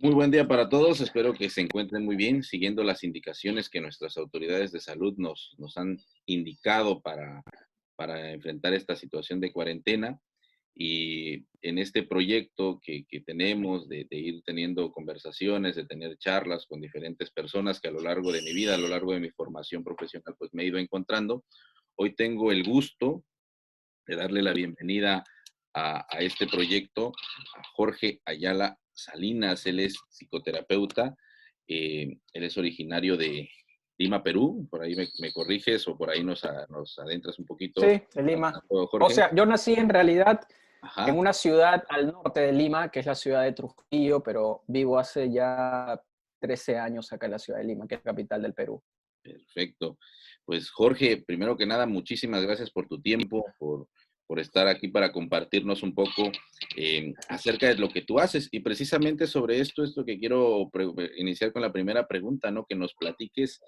Muy buen día para todos. Espero que se encuentren muy bien, siguiendo las indicaciones que nuestras autoridades de salud nos han indicado para enfrentar esta situación de cuarentena. Y en este proyecto que tenemos de ir teniendo conversaciones, de tener charlas con diferentes personas que a lo largo de mi vida, a lo largo de mi formación profesional, pues me he ido encontrando. Hoy tengo el gusto de darle la bienvenida a este proyecto a Jorge Ayala Salinas. Él es psicoterapeuta, él es originario de Lima, Perú. Por ahí me corriges o por ahí nos adentras un poquito, Sí, de Lima. O Jorge. sea, yo nací en realidad en Ajá, una ciudad al norte de Lima, que es la ciudad de Trujillo, pero vivo hace ya 13 años acá en la ciudad de Lima, que es la capital del Perú. perfecto. Pues Jorge, primero que nada, muchísimas gracias por tu tiempo, por estar aquí para compartirnos un poco acerca de lo que tú haces. Y precisamente sobre esto es lo que quiero iniciar con la primera pregunta, ¿no? Que nos platiques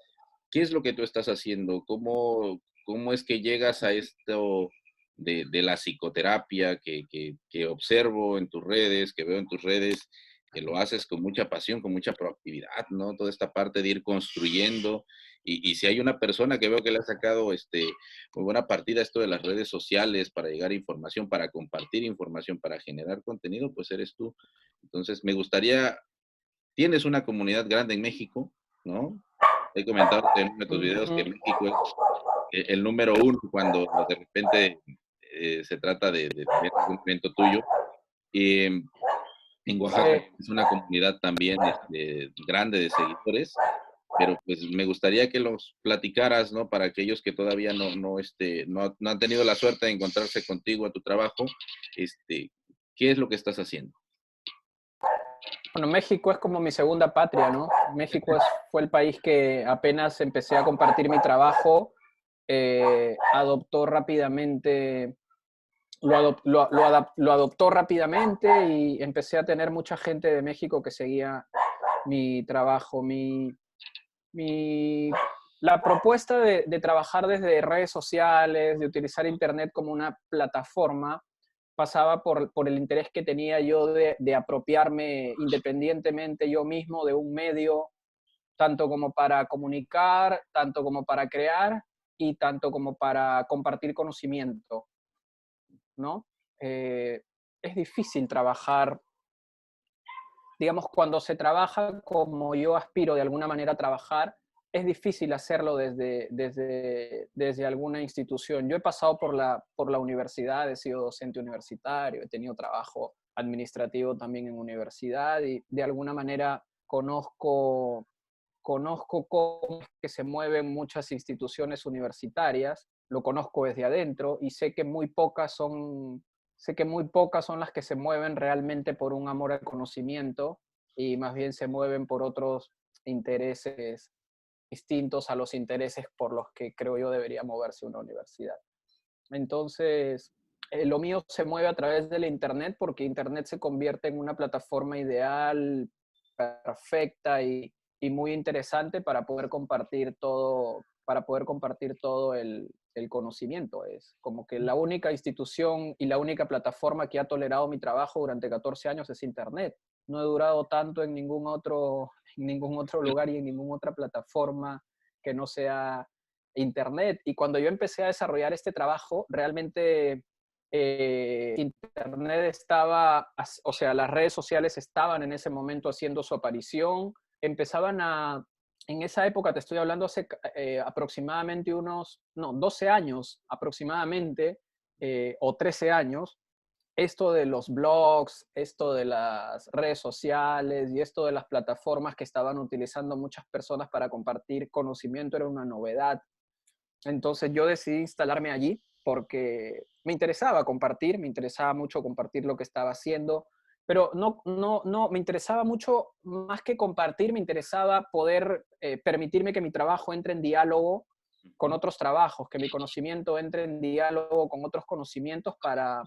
qué es lo que tú estás haciendo, cómo es que llegas a esto de la psicoterapia que observo en tus redes, que veo en tus redes, que lo haces con mucha pasión, con mucha proactividad, ¿no? Toda esta parte de ir construyendo y si hay una persona que veo que le ha sacado muy buena partida a esto de las redes sociales para llegar a información, para compartir información, para generar contenido, pues eres tú. Entonces, me gustaría, tienes una comunidad grande en México, ¿no? He comentado en uno de tus videos que Ujú. México es el número uno cuando de repente se trata de ver algún evento tuyo. Eh, en Oaxaca Sí. es una comunidad también grande de seguidores, pero pues me gustaría que los platicaras, ¿no? Para aquellos que todavía no han tenido la suerte de encontrarse contigo a tu trabajo, este, ¿qué es lo que estás haciendo? Bueno, México es como mi segunda patria, ¿no? Fue el país que apenas empecé a compartir mi trabajo, adoptó rápidamente, lo adoptó rápidamente y empecé a tener mucha gente de México que seguía mi trabajo, mi, la propuesta de trabajar desde redes sociales, de utilizar Internet como una plataforma, pasaba por el interés que tenía yo de apropiarme independientemente yo mismo de un medio, tanto como para comunicar, tanto como para crear y tanto como para compartir conocimiento, ¿no? Eh, es difícil trabajar, digamos, cuando se trabaja como yo aspiro de alguna manera a trabajar, es difícil hacerlo desde alguna institución. Yo he pasado por la universidad, he sido docente universitario, he tenido trabajo administrativo también en universidad y de alguna manera conozco cómo es que se mueven muchas instituciones universitarias, lo conozco desde adentro y sé que muy pocas son las que se mueven realmente por un amor al conocimiento y más bien se mueven por otros intereses distintos a los intereses por los que creo yo debería moverse una universidad. Entonces, lo mío se mueve a través de la Internet porque Internet se convierte en una plataforma ideal, perfecta y muy interesante para poder compartir todo el conocimiento. Es como que la única institución y la única plataforma que ha tolerado mi trabajo durante 14 años es Internet. No he durado tanto en ningún otro lugar y en ninguna otra plataforma que no sea Internet. Y cuando yo empecé a desarrollar este trabajo, realmente Internet estaba, o sea, las redes sociales estaban en ese momento haciendo su aparición, empezaban a, en esa época, te estoy hablando hace aproximadamente unos, no, 12 años aproximadamente, o 13 años, esto de los blogs, esto de las redes sociales y esto de las plataformas que estaban utilizando muchas personas para compartir conocimiento era una novedad. Entonces yo decidí instalarme allí porque me interesaba compartir, me interesaba mucho compartir lo que estaba haciendo, pero no, me interesaba mucho más que compartir, me interesaba poder permitirme que mi trabajo entre en diálogo con otros trabajos, que mi conocimiento entre en diálogo con otros conocimientos para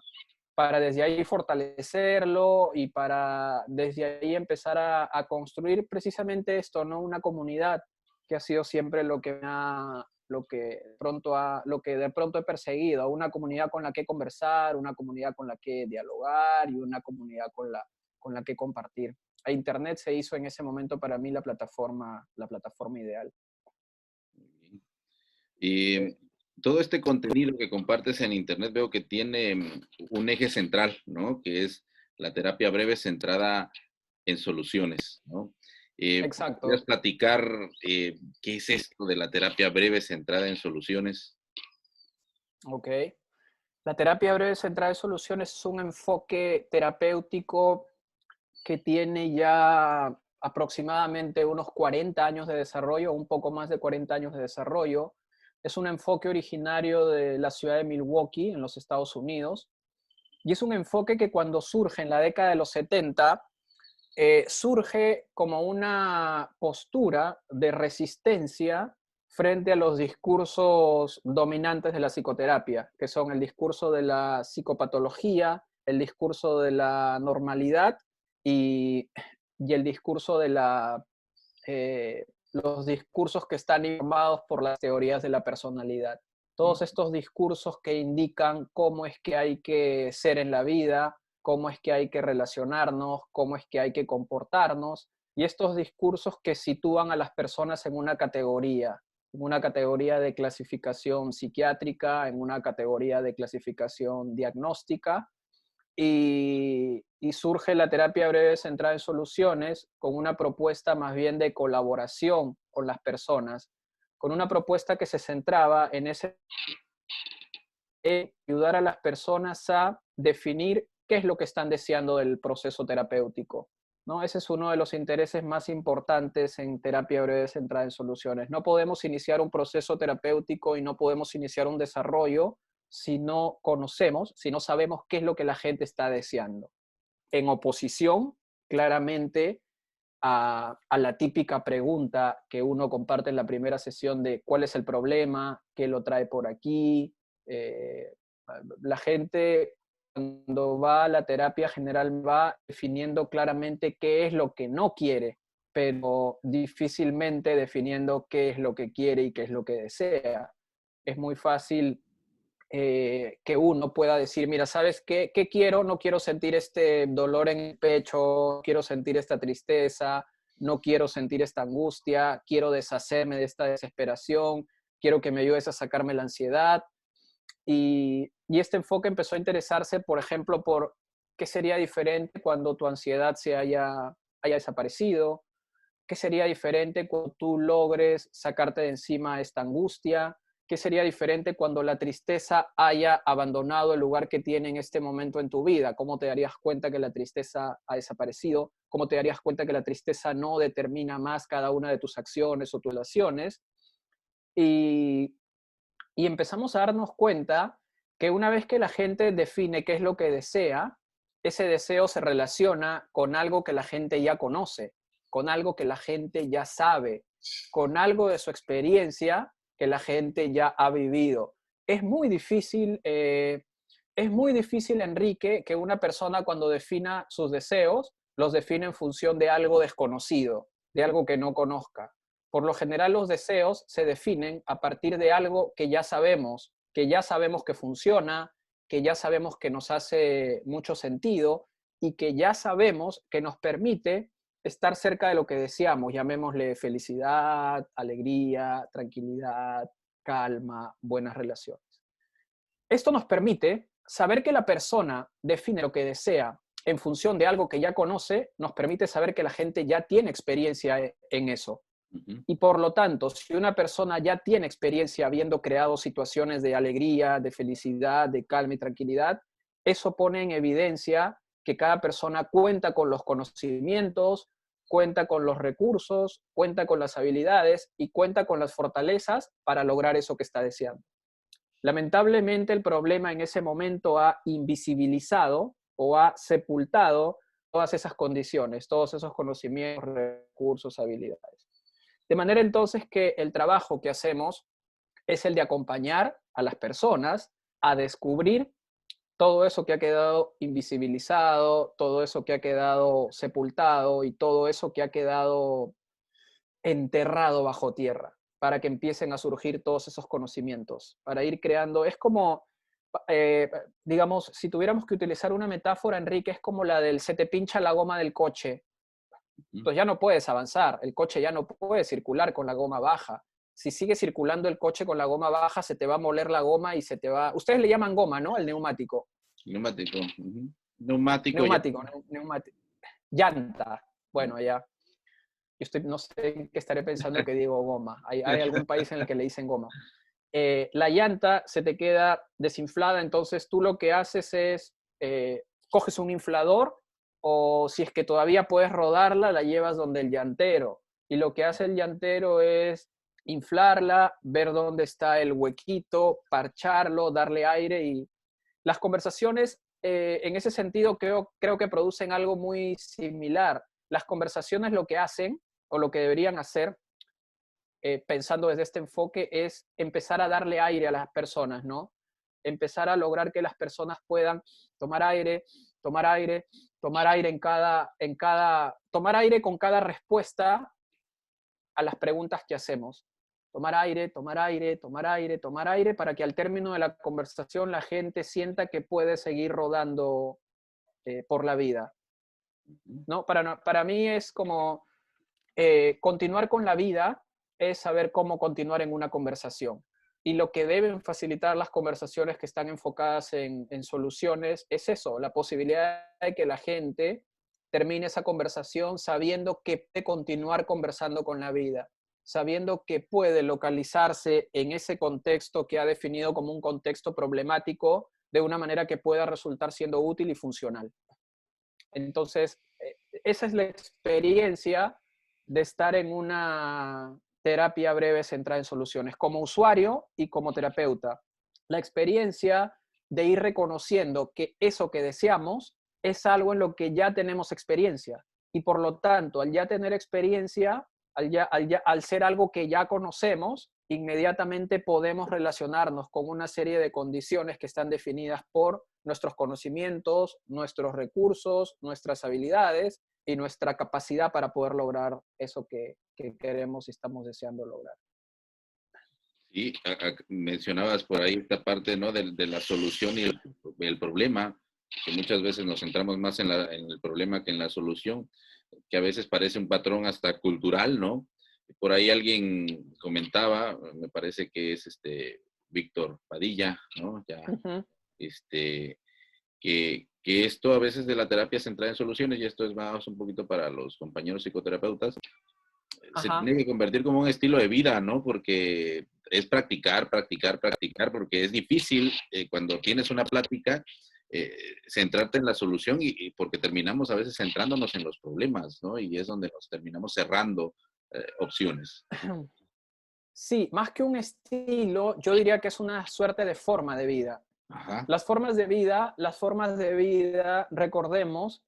desde ahí fortalecerlo y para desde ahí empezar a construir precisamente esto, ¿no? Una comunidad que ha sido siempre lo que de pronto he perseguido, una comunidad con la que conversar, una comunidad con la que dialogar y una comunidad con la que compartir. A Internet se hizo en ese momento para mí la plataforma ideal. Y todo este contenido que compartes en Internet veo que tiene un eje central, ¿no? Que es la terapia breve centrada en soluciones, ¿no? ¿Podrías Exacto. platicar qué es esto de la terapia breve centrada en soluciones? Ok. La terapia breve centrada en soluciones es un enfoque terapéutico que tiene ya aproximadamente unos 40 años de desarrollo, un poco más de 40 años de desarrollo. Es un enfoque originario de la ciudad de Milwaukee, en los Estados Unidos, y es un enfoque que cuando surge en la década de los 70, surge como una postura de resistencia frente a los discursos dominantes de la psicoterapia, que son el discurso de la psicopatología, el discurso de la normalidad y, y el discurso de los discursos que están informados por las teorías de la personalidad. Todos estos discursos que indican cómo es que hay que ser en la vida, cómo es que hay que relacionarnos, cómo es que hay que comportarnos, y estos discursos que sitúan a las personas en una categoría de clasificación psiquiátrica, en una categoría de clasificación diagnóstica, y surge la terapia breve centrada en soluciones con una propuesta más bien de colaboración con las personas, con una propuesta que se centraba en ese ayudar a las personas a definir qué es lo que están deseando del proceso terapéutico, ¿no? Ese es uno de los intereses más importantes en terapia breve centrada en soluciones. No podemos iniciar un proceso terapéutico y no podemos iniciar un desarrollo si no conocemos, si no sabemos qué es lo que la gente está deseando. En oposición, claramente, a la típica pregunta que uno comparte en la primera sesión de cuál es el problema, qué lo trae por aquí. Eh, la gente cuando va a la terapia general va definiendo claramente qué es lo que no quiere, pero difícilmente definiendo qué es lo que quiere y qué es lo que desea. Es muy fácil que uno pueda decir, mira, ¿sabes qué? ¿Qué quiero? No quiero sentir este dolor en el pecho, quiero sentir esta tristeza, no quiero sentir esta angustia, quiero deshacerme de esta desesperación, quiero que me ayudes a sacarme la ansiedad. Y este enfoque empezó a interesarse, por ejemplo, por qué sería diferente cuando tu ansiedad haya desaparecido, qué sería diferente cuando tú logres sacarte de encima esta angustia, qué sería diferente cuando la tristeza haya abandonado el lugar que tiene en este momento en tu vida, cómo te darías cuenta que la tristeza ha desaparecido, cómo te darías cuenta que la tristeza no determina más cada una de tus acciones o tus relaciones. Y y empezamos a darnos cuenta que una vez que la gente define qué es lo que desea, ese deseo se relaciona con algo que la gente ya conoce, con algo que la gente ya sabe, con algo de su experiencia que la gente ya ha vivido. Es muy difícil, Enrique, que una persona cuando defina sus deseos, los define en función de algo desconocido, de algo que no conozca. Por lo general, los deseos se definen a partir de algo que ya sabemos que funciona, que ya sabemos que nos hace mucho sentido y que ya sabemos que nos permite estar cerca de lo que deseamos, llamémosle felicidad, alegría, tranquilidad, calma, buenas relaciones. Esto nos permite saber que la persona define lo que desea en función de algo que ya conoce, nos permite saber que la gente ya tiene experiencia en eso. Ujú. Y por lo tanto, si una persona ya tiene experiencia habiendo creado situaciones de alegría, de felicidad, de calma y tranquilidad, eso pone en evidencia que cada persona cuenta con los conocimientos, cuenta con los recursos, cuenta con las habilidades y cuenta con las fortalezas para lograr eso que está deseando. Lamentablemente, el problema en ese momento ha invisibilizado o ha sepultado todas esas condiciones, todos esos conocimientos, recursos, habilidades. De manera entonces que el trabajo que hacemos es el de acompañar a las personas a descubrir todo eso que ha quedado invisibilizado, todo eso que ha quedado sepultado y todo eso que ha quedado enterrado bajo tierra, para que empiecen a surgir todos esos conocimientos, para ir creando, es como digamos, si tuviéramos que utilizar una metáfora, Enrique, es como la del se te pincha la goma del coche. Entonces ya no puedes avanzar, el coche ya no puede circular con la goma baja. Si sigue circulando el coche con la goma baja, se te va a moler la goma y se te va... Ustedes le llaman goma, ¿no? El neumático. Neumático. Neumático ya. Neumático, neumático. Llanta. Bueno, ya. No sé en qué estaré pensando que digo goma. Hay algún país en el que le dicen goma. La llanta se te queda desinflada, entonces tú lo que haces es, coges un inflador o si es que todavía puedes rodarla, la llevas donde el llantero. Y lo que hace el llantero es inflarla, ver dónde está el huequito, parcharlo, darle aire y las conversaciones en ese sentido creo que producen algo muy similar. Las conversaciones lo que hacen o lo que deberían hacer pensando desde este enfoque, es empezar a darle aire a las personas, ¿no? Empezar a lograr que las personas puedan tomar aire, tomar aire, tomar aire tomar aire con cada respuesta a las preguntas que hacemos. Tomar aire, tomar aire, tomar aire, tomar aire, para que al término de la conversación la gente sienta que puede seguir rodando por la vida, ¿no? Para mí es como continuar con la vida es saber cómo continuar en una conversación. Y lo que deben facilitar las conversaciones que están enfocadas en soluciones es eso, la posibilidad de que la gente termine esa conversación sabiendo que puede continuar conversando con la vida, sabiendo que puede localizarse en ese contexto que ha definido como un contexto problemático de una manera que pueda resultar siendo útil y funcional. Entonces, esa es la experiencia de estar en una terapia breve centrada en soluciones, como usuario y como terapeuta. La experiencia de ir reconociendo que eso que deseamos es algo en lo que ya tenemos experiencia. Y por lo tanto, al ya tener experiencia, al ser algo que ya conocemos, inmediatamente podemos relacionarnos con una serie de condiciones que están definidas por nuestros conocimientos, nuestros recursos, nuestras habilidades y nuestra capacidad para poder lograr eso que queremos y estamos deseando lograr. Sí, mencionabas por ahí esta parte, ¿no? De la solución y el problema, que muchas veces nos centramos más en el problema que en la solución, que a veces parece un patrón hasta cultural, ¿no? Por ahí alguien comentaba, me parece que es Víctor Padilla, ¿no? Ya, Ujú. que esto a veces de la terapia centrada en soluciones, y esto es más un poquito para los compañeros psicoterapeutas, se Ajá. tiene que convertir como un estilo de vida, ¿no? Porque es practicar, practicar, practicar, porque es difícil cuando tienes una plática centrarte en la solución y porque terminamos a veces centrándonos en los problemas, ¿no? Y es donde nos terminamos cerrando opciones. Sí, más que un estilo, yo diría que es una suerte de forma de vida. Ajá. Las formas de vida, recordemos,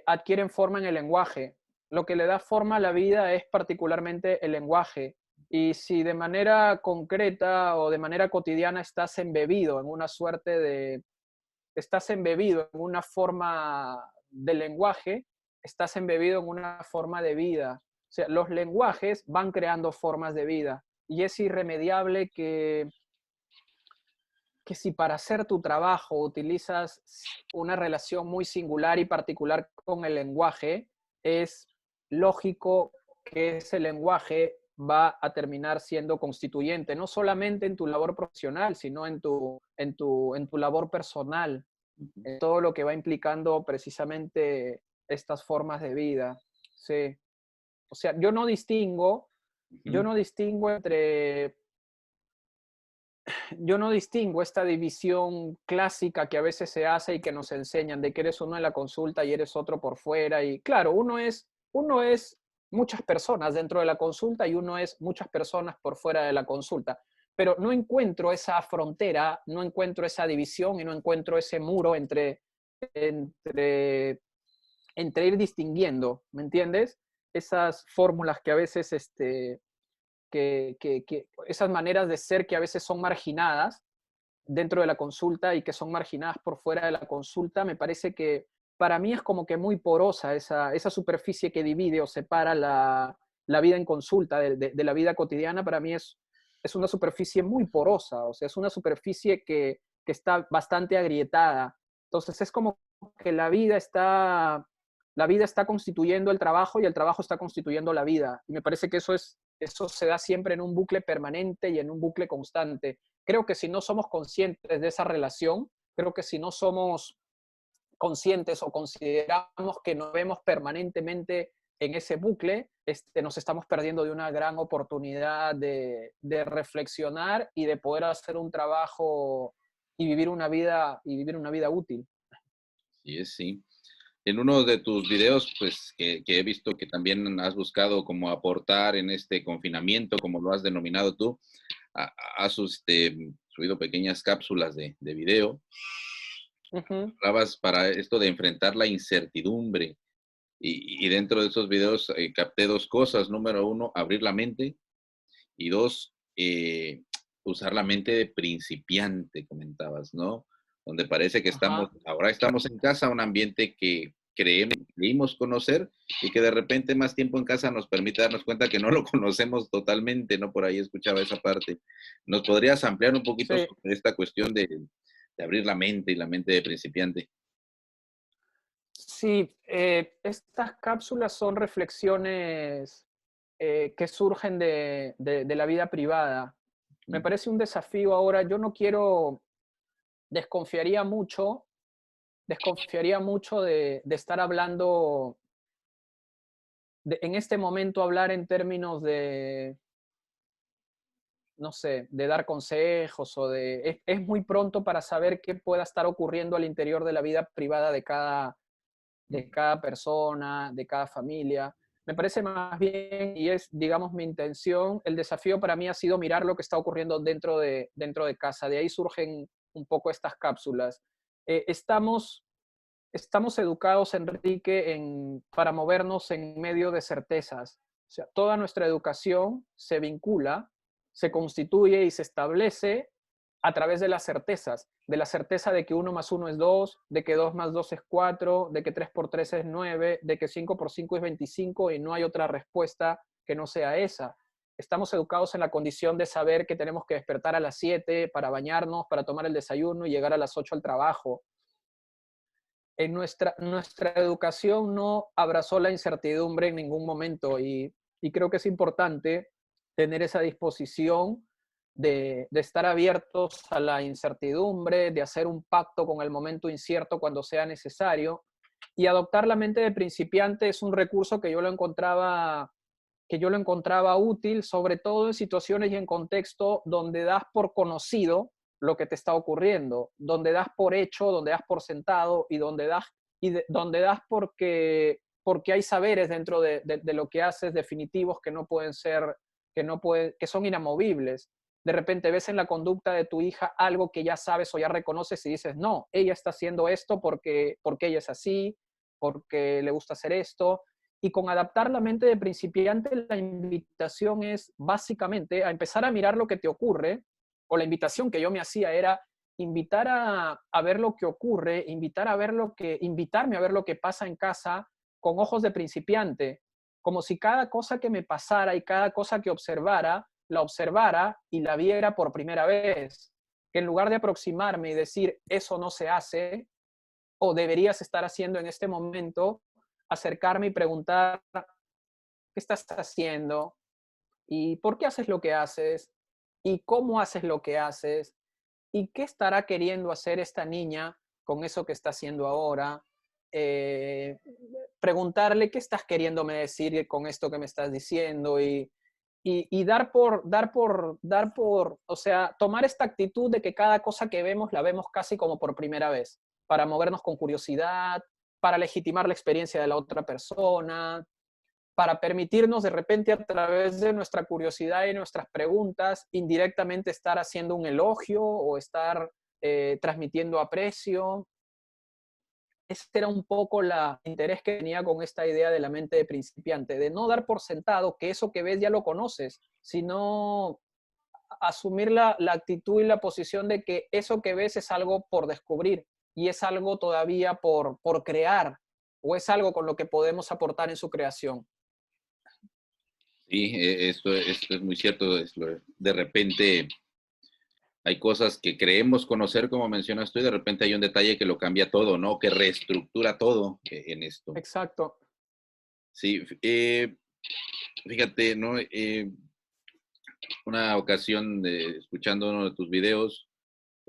adquieren forma en el lenguaje. Lo que le da forma a la vida es particularmente el lenguaje. Y si de manera concreta o de manera cotidiana estás embebido en una forma de lenguaje, estás embebido en una forma de vida. O sea, los lenguajes van creando formas de vida y es irremediable que si para hacer tu trabajo utilizas una relación muy singular y particular con el lenguaje, es lógico que ese lenguaje va a terminar siendo constituyente, no solamente en tu labor profesional, sino en tu labor personal, en todo lo que va implicando precisamente estas formas de vida. Sí. O sea, yo no distingo yo no distingo esta división clásica que a veces se hace y que nos enseñan de que eres uno en la consulta y eres otro por fuera. Y claro, uno es muchas personas dentro de la consulta y uno es muchas personas por fuera de la consulta. Pero no encuentro esa frontera, no encuentro esa división y no encuentro ese muro entre, entre ir distinguiendo, ¿me entiendes? Esas fórmulas que a veces esas maneras de ser que a veces son marginadas dentro de la consulta y que son marginadas por fuera de la consulta, me parece que para mí es como que muy porosa esa superficie que divide o separa la vida en consulta de la vida cotidiana, para mí es una superficie muy porosa, o sea, es una superficie que está bastante agrietada. Entonces es como que la vida está constituyendo el trabajo y el trabajo está constituyendo la vida. Y me parece que eso se da siempre en un bucle permanente y en un bucle constante. Creo que si no somos conscientes de esa relación, creo que si no somos conscientes o consideramos que nos vemos permanentemente en ese bucle, nos estamos perdiendo de una gran oportunidad de reflexionar y de poder hacer un trabajo y vivir una vida útil. Sí, sí. En uno de tus videos, pues que he visto que también has buscado como aportar en este confinamiento, como lo has denominado tú, has subido pequeñas cápsulas de video. Ujú. Hablabas para esto de enfrentar la incertidumbre y dentro de esos videos capté dos cosas. Número uno, abrir la mente y dos, usar la mente de principiante, comentabas, ¿no? Donde parece que Ajá. ahora estamos en casa, un ambiente que creímos conocer y que de repente más tiempo en casa nos permite darnos cuenta que no lo conocemos totalmente, ¿no? Por ahí escuchaba esa parte. ¿Nos podrías ampliar un poquito Sí, sobre esta cuestión de abrir la mente y la mente de principiante? sí, estas cápsulas son reflexiones que surgen de la vida privada. Me Mm. parece un desafío ahora. Yo no quiero, desconfiaría mucho, desconfiaría mucho de estar hablando, en este momento hablar en términos de, no sé, de dar consejos o es muy pronto para saber qué pueda estar ocurriendo al interior de la vida privada de cada persona, de cada familia. Me parece más bien, y es, digamos, mi intención, el desafío para mí ha sido mirar lo que está ocurriendo dentro de casa. De ahí surgen un poco estas cápsulas. Estamos educados, Enrique, para movernos en medio de certezas. O sea, toda nuestra educación se vincula, se constituye y se establece a través de la certeza de que 1 más 1 es 2, de que 2 más 2 es 4, de que 3 por 3 es 9, de que 5 por 5 es 25 y no hay otra respuesta que no sea esa. Estamos educados en la condición de saber que tenemos que despertar a las 7 para bañarnos, para tomar el desayuno y llegar a las 8 al trabajo. Nuestra educación no abrazó la incertidumbre en ningún momento y creo que es importante tener esa disposición de estar abiertos a la incertidumbre, de hacer un pacto con el momento incierto cuando sea necesario. Y adoptar la mente de principiante es un recurso que yo lo encontraba útil, sobre todo en situaciones y en contexto donde das por conocido lo que te está ocurriendo, donde das por hecho, donde das por sentado y donde das porque hay saberes dentro de lo que haces definitivos que no pueden ser, que son inamovibles. De repente ves en la conducta de tu hija algo que ya sabes o ya reconoces y dices, no, ella está haciendo esto porque ella es así, porque le gusta hacer esto. Y con adaptar la mente de principiante, la invitación es básicamente a empezar a mirar lo que te ocurre, o la invitación que yo me hacía era invitar a ver lo que ocurre, invitarme a ver lo que pasa en casa con ojos de principiante, como si cada cosa que me pasara y cada cosa que observara, la observara y la viera por primera vez. Que en lugar de aproximarme y decir, eso no se hace, o deberías estar haciendo en este momento, acercarme y preguntar, ¿qué estás haciendo? ¿Y por qué haces lo que haces? ¿Y cómo haces lo que haces? ¿Y qué estará queriendo hacer esta niña con eso que está haciendo ahora? Eh, Preguntarle qué estás queriéndome decir con esto que me estás diciendo y o sea, tomar esta actitud de que cada cosa que vemos la vemos casi como por primera vez, para movernos con curiosidad, para legitimar la experiencia de la otra persona, para permitirnos de repente a través de nuestra curiosidad y nuestras preguntas indirectamente estar haciendo un elogio o estar transmitiendo aprecio. Ese era un poco el interés que tenía con esta idea de la mente de principiante, de no dar por sentado que eso que ves ya lo conoces, sino asumir la actitud y la posición de que eso que ves es algo por descubrir y es algo todavía por crear o es algo con lo que podemos aportar en su creación. Sí, esto es muy cierto. De repente Hay cosas que creemos conocer, como mencionas tú, y de repente hay un detalle que lo cambia todo, ¿no? Que reestructura todo en esto. Exacto. Sí, fíjate, ¿no? Una ocasión, escuchando uno de tus videos,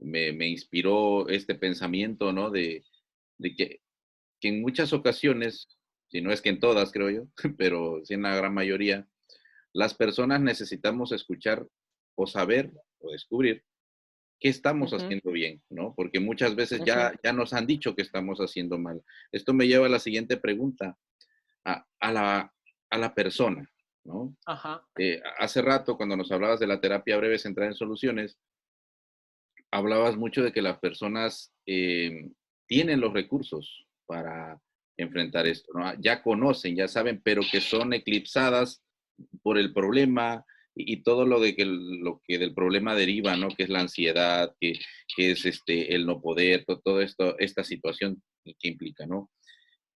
me inspiró este pensamiento, ¿no? De que en muchas ocasiones, si no es que en todas, creo yo, pero sí en la gran mayoría, las personas necesitamos escuchar o saber o descubrir qué estamos Ujú, haciendo bien, ¿no? Porque muchas veces ujú, ya nos han dicho que estamos haciendo mal. Esto me lleva a la siguiente pregunta, a la persona, ¿no? ajá, Hace rato, cuando nos hablabas de la terapia breve centrada en soluciones, hablabas mucho de que las personas tienen los recursos para enfrentar esto, ¿no? Ya conocen, ya saben, pero que son eclipsadas por el problema y todo lo que del problema deriva, ¿no? Que es la ansiedad, que es el no poder, todo esto, esta situación que implica, ¿no?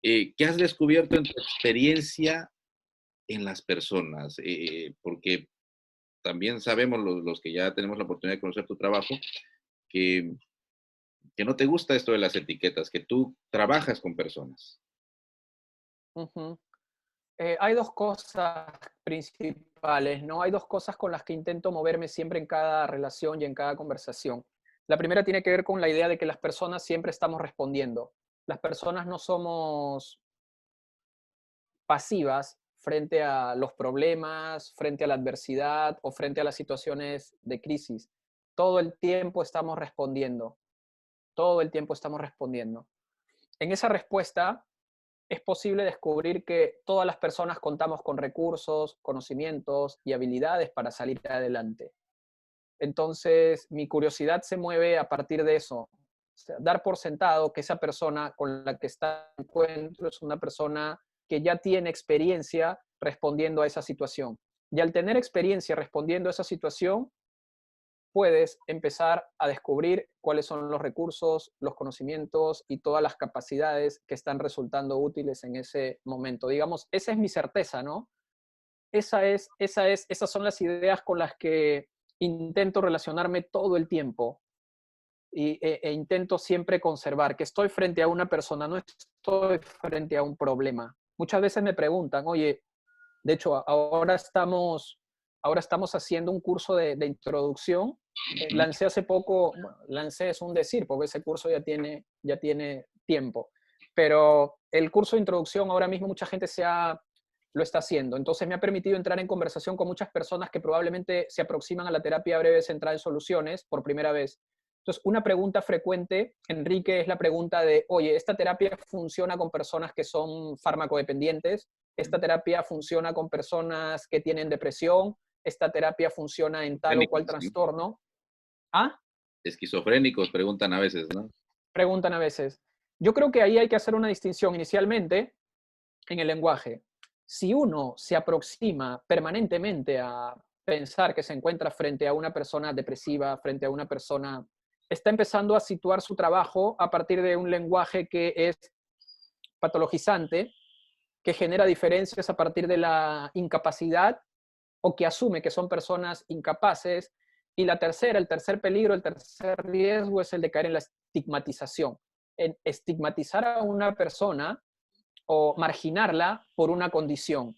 ¿Qué has descubierto en tu experiencia en las personas? Porque también sabemos los que ya tenemos la oportunidad de conocer tu trabajo, que no te gusta esto de las etiquetas, que tú trabajas con personas. ujú. Hay dos cosas principales, ¿no? Hay dos cosas con las que intento moverme siempre en cada relación y en cada conversación. La primera tiene que ver con la idea de que las personas siempre estamos respondiendo. Las personas no somos pasivas frente a los problemas, frente a la adversidad o frente a las situaciones de crisis. Todo el tiempo estamos respondiendo, todo el tiempo estamos respondiendo. En esa respuesta es posible descubrir que todas las personas contamos con recursos, conocimientos y habilidades para salir adelante. Entonces, mi curiosidad se mueve a partir de eso. O sea, dar por sentado que esa persona con la que está en encuentro es una persona que ya tiene experiencia respondiendo a esa situación. Y al tener experiencia respondiendo a esa situación, puedes empezar a descubrir cuáles son los recursos, los conocimientos y todas las capacidades que están resultando útiles en ese momento. Digamos, esa es mi certeza, ¿no? Esas son las ideas con las que intento relacionarme todo el tiempo e intento siempre conservar que estoy frente a una persona, no estoy frente a un problema. Muchas veces me preguntan, oye, de hecho, ahora estamos haciendo un curso de introducción. Ujú. Lancé hace poco, bueno, lancé es un decir, porque ese curso ya tiene tiempo. Pero el curso de introducción ahora mismo mucha gente lo está haciendo. Entonces me ha permitido entrar en conversación con muchas personas que probablemente se aproximan a la terapia breve centrada en soluciones por primera vez. Entonces, una pregunta frecuente, Enrique, es la pregunta de, oye, ¿esta terapia funciona con personas que son farmacodependientes? ¿Esta terapia funciona con personas que tienen depresión? ¿Esta terapia funciona en tal o cual Esquizofrénicos, ¿no? trastorno? Ah, Esquizofrénicos, preguntan a veces, ¿no? preguntan a veces. Yo creo que ahí hay que hacer una distinción inicialmente en el lenguaje. Si uno se aproxima permanentemente a pensar que se encuentra frente a una persona depresiva, frente a una persona, está empezando a situar su trabajo a partir de un lenguaje que es patologizante, que genera diferencias a partir de la incapacidad o que asume que son personas incapaces. Y la tercera, el tercer peligro, el tercer riesgo es el de caer en la estigmatización. En estigmatizar a una persona o marginarla por una condición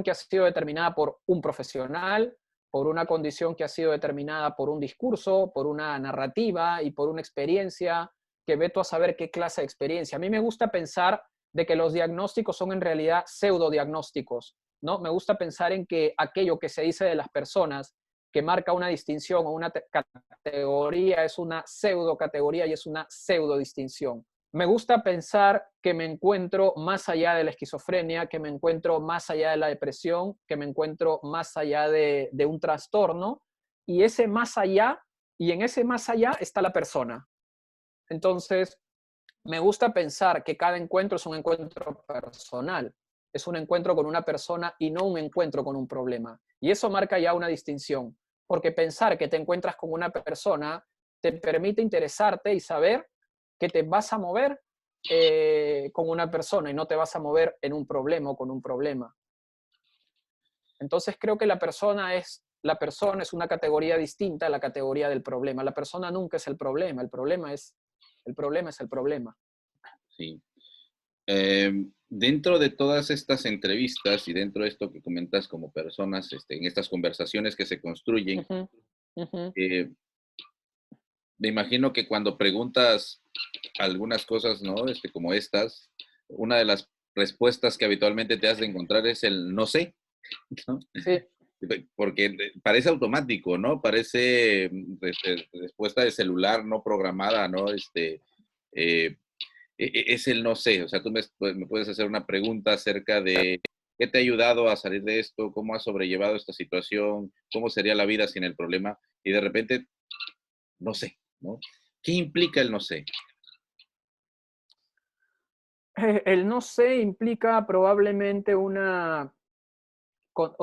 que ha sido determinada por un profesional, por una condición que ha sido determinada por un discurso, por una narrativa y por una experiencia, que ve tú a saber qué clase de experiencia. A mí me gusta pensar de que los diagnósticos son en realidad pseudodiagnósticos, ¿no? Me gusta pensar en que aquello que se dice de las personas que marca una distinción o una categoría es una pseudo categoría y es una pseudo distinción. Me gusta pensar que me encuentro más allá de la esquizofrenia, que me encuentro más allá de la depresión, que me encuentro más allá de un trastorno, y ese más allá, y en ese más allá está la persona. Entonces, me gusta pensar que cada encuentro es un encuentro personal, es un encuentro con una persona y no un encuentro con un problema. Y eso marca ya una distinción, porque pensar que te encuentras con una persona te permite interesarte y saber que te vas a mover con una persona y no te vas a mover en un problema o con un problema. Entonces creo que la persona es la persona es una categoría distinta a la categoría del problema. La persona nunca es el problema, el problema es el problema. Sí. Dentro de todas estas entrevistas y dentro de esto que comentas como personas, en estas conversaciones que se construyen, Ujú, ujú. eh, me imagino que cuando preguntas algunas cosas, ¿no? Como estas, una de las respuestas que habitualmente te has de encontrar es el no sé, ¿no? Sí, Porque parece automático, ¿no? Parece respuesta de celular no programada, ¿no? Eh, es el no sé, o sea, tú me puedes hacer una pregunta acerca de qué te ha ayudado a salir de esto, cómo has sobrellevado esta situación, cómo sería la vida sin el problema, y de repente, no sé, ¿no? ¿Qué implica el no sé? el no sé implica probablemente o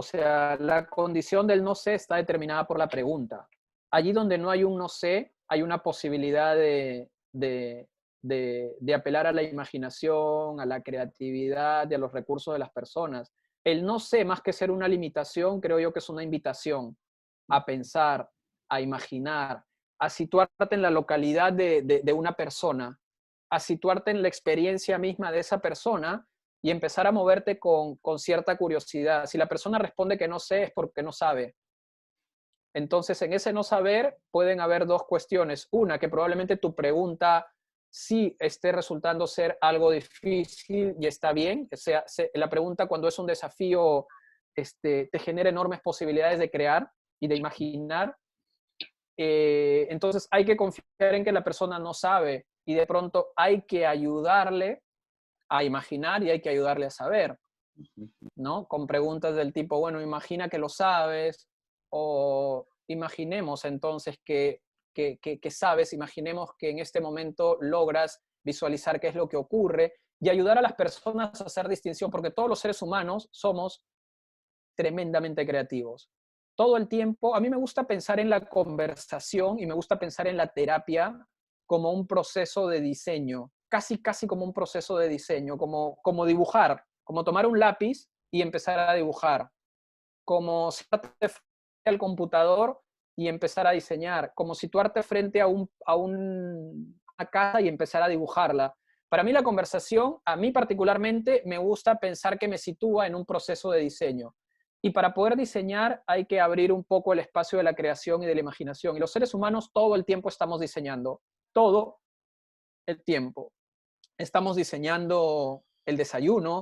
sea, la condición del no sé está determinada por la pregunta. Allí donde no hay un no sé, hay una posibilidad de apelar a la imaginación, a la creatividad y a los recursos de las personas. El no sé, más que ser una limitación, creo yo que es una invitación a pensar, a imaginar, a situarte en la localidad de una persona, a situarte en la experiencia misma de esa persona y empezar a moverte con cierta curiosidad. Si la persona responde que no sé, es porque no sabe. Entonces, en ese no saber pueden haber dos cuestiones. Una, que probablemente tu pregunta sí esté resultando ser algo difícil y está bien. O sea, la pregunta cuando es un desafío te genera enormes posibilidades de crear y de imaginar. Entonces, hay que confiar en que la persona no sabe y de pronto hay que ayudarle a imaginar y hay que ayudarle a saber. ¿No? Con preguntas del tipo, bueno, imagina que lo sabes, o imaginemos entonces que sabes, imaginemos que en este momento logras visualizar qué es lo que ocurre y ayudar a las personas a hacer distinción, porque todos los seres humanos somos tremendamente creativos. Todo el tiempo, a mí me gusta pensar en la conversación y me gusta pensar en la terapia como un proceso de diseño, casi como un proceso de diseño, como dibujar, como tomar un lápiz y empezar a dibujar, como sentarte frente al computador y empezar a diseñar, como situarte frente una casa y empezar a dibujarla. Para mí la conversación, a mí particularmente, me gusta pensar que me sitúa en un proceso de diseño. Y para poder diseñar hay que abrir un poco el espacio de la creación y de la imaginación. Y los seres humanos todo el tiempo estamos diseñando, todo el tiempo. Estamos diseñando el desayuno,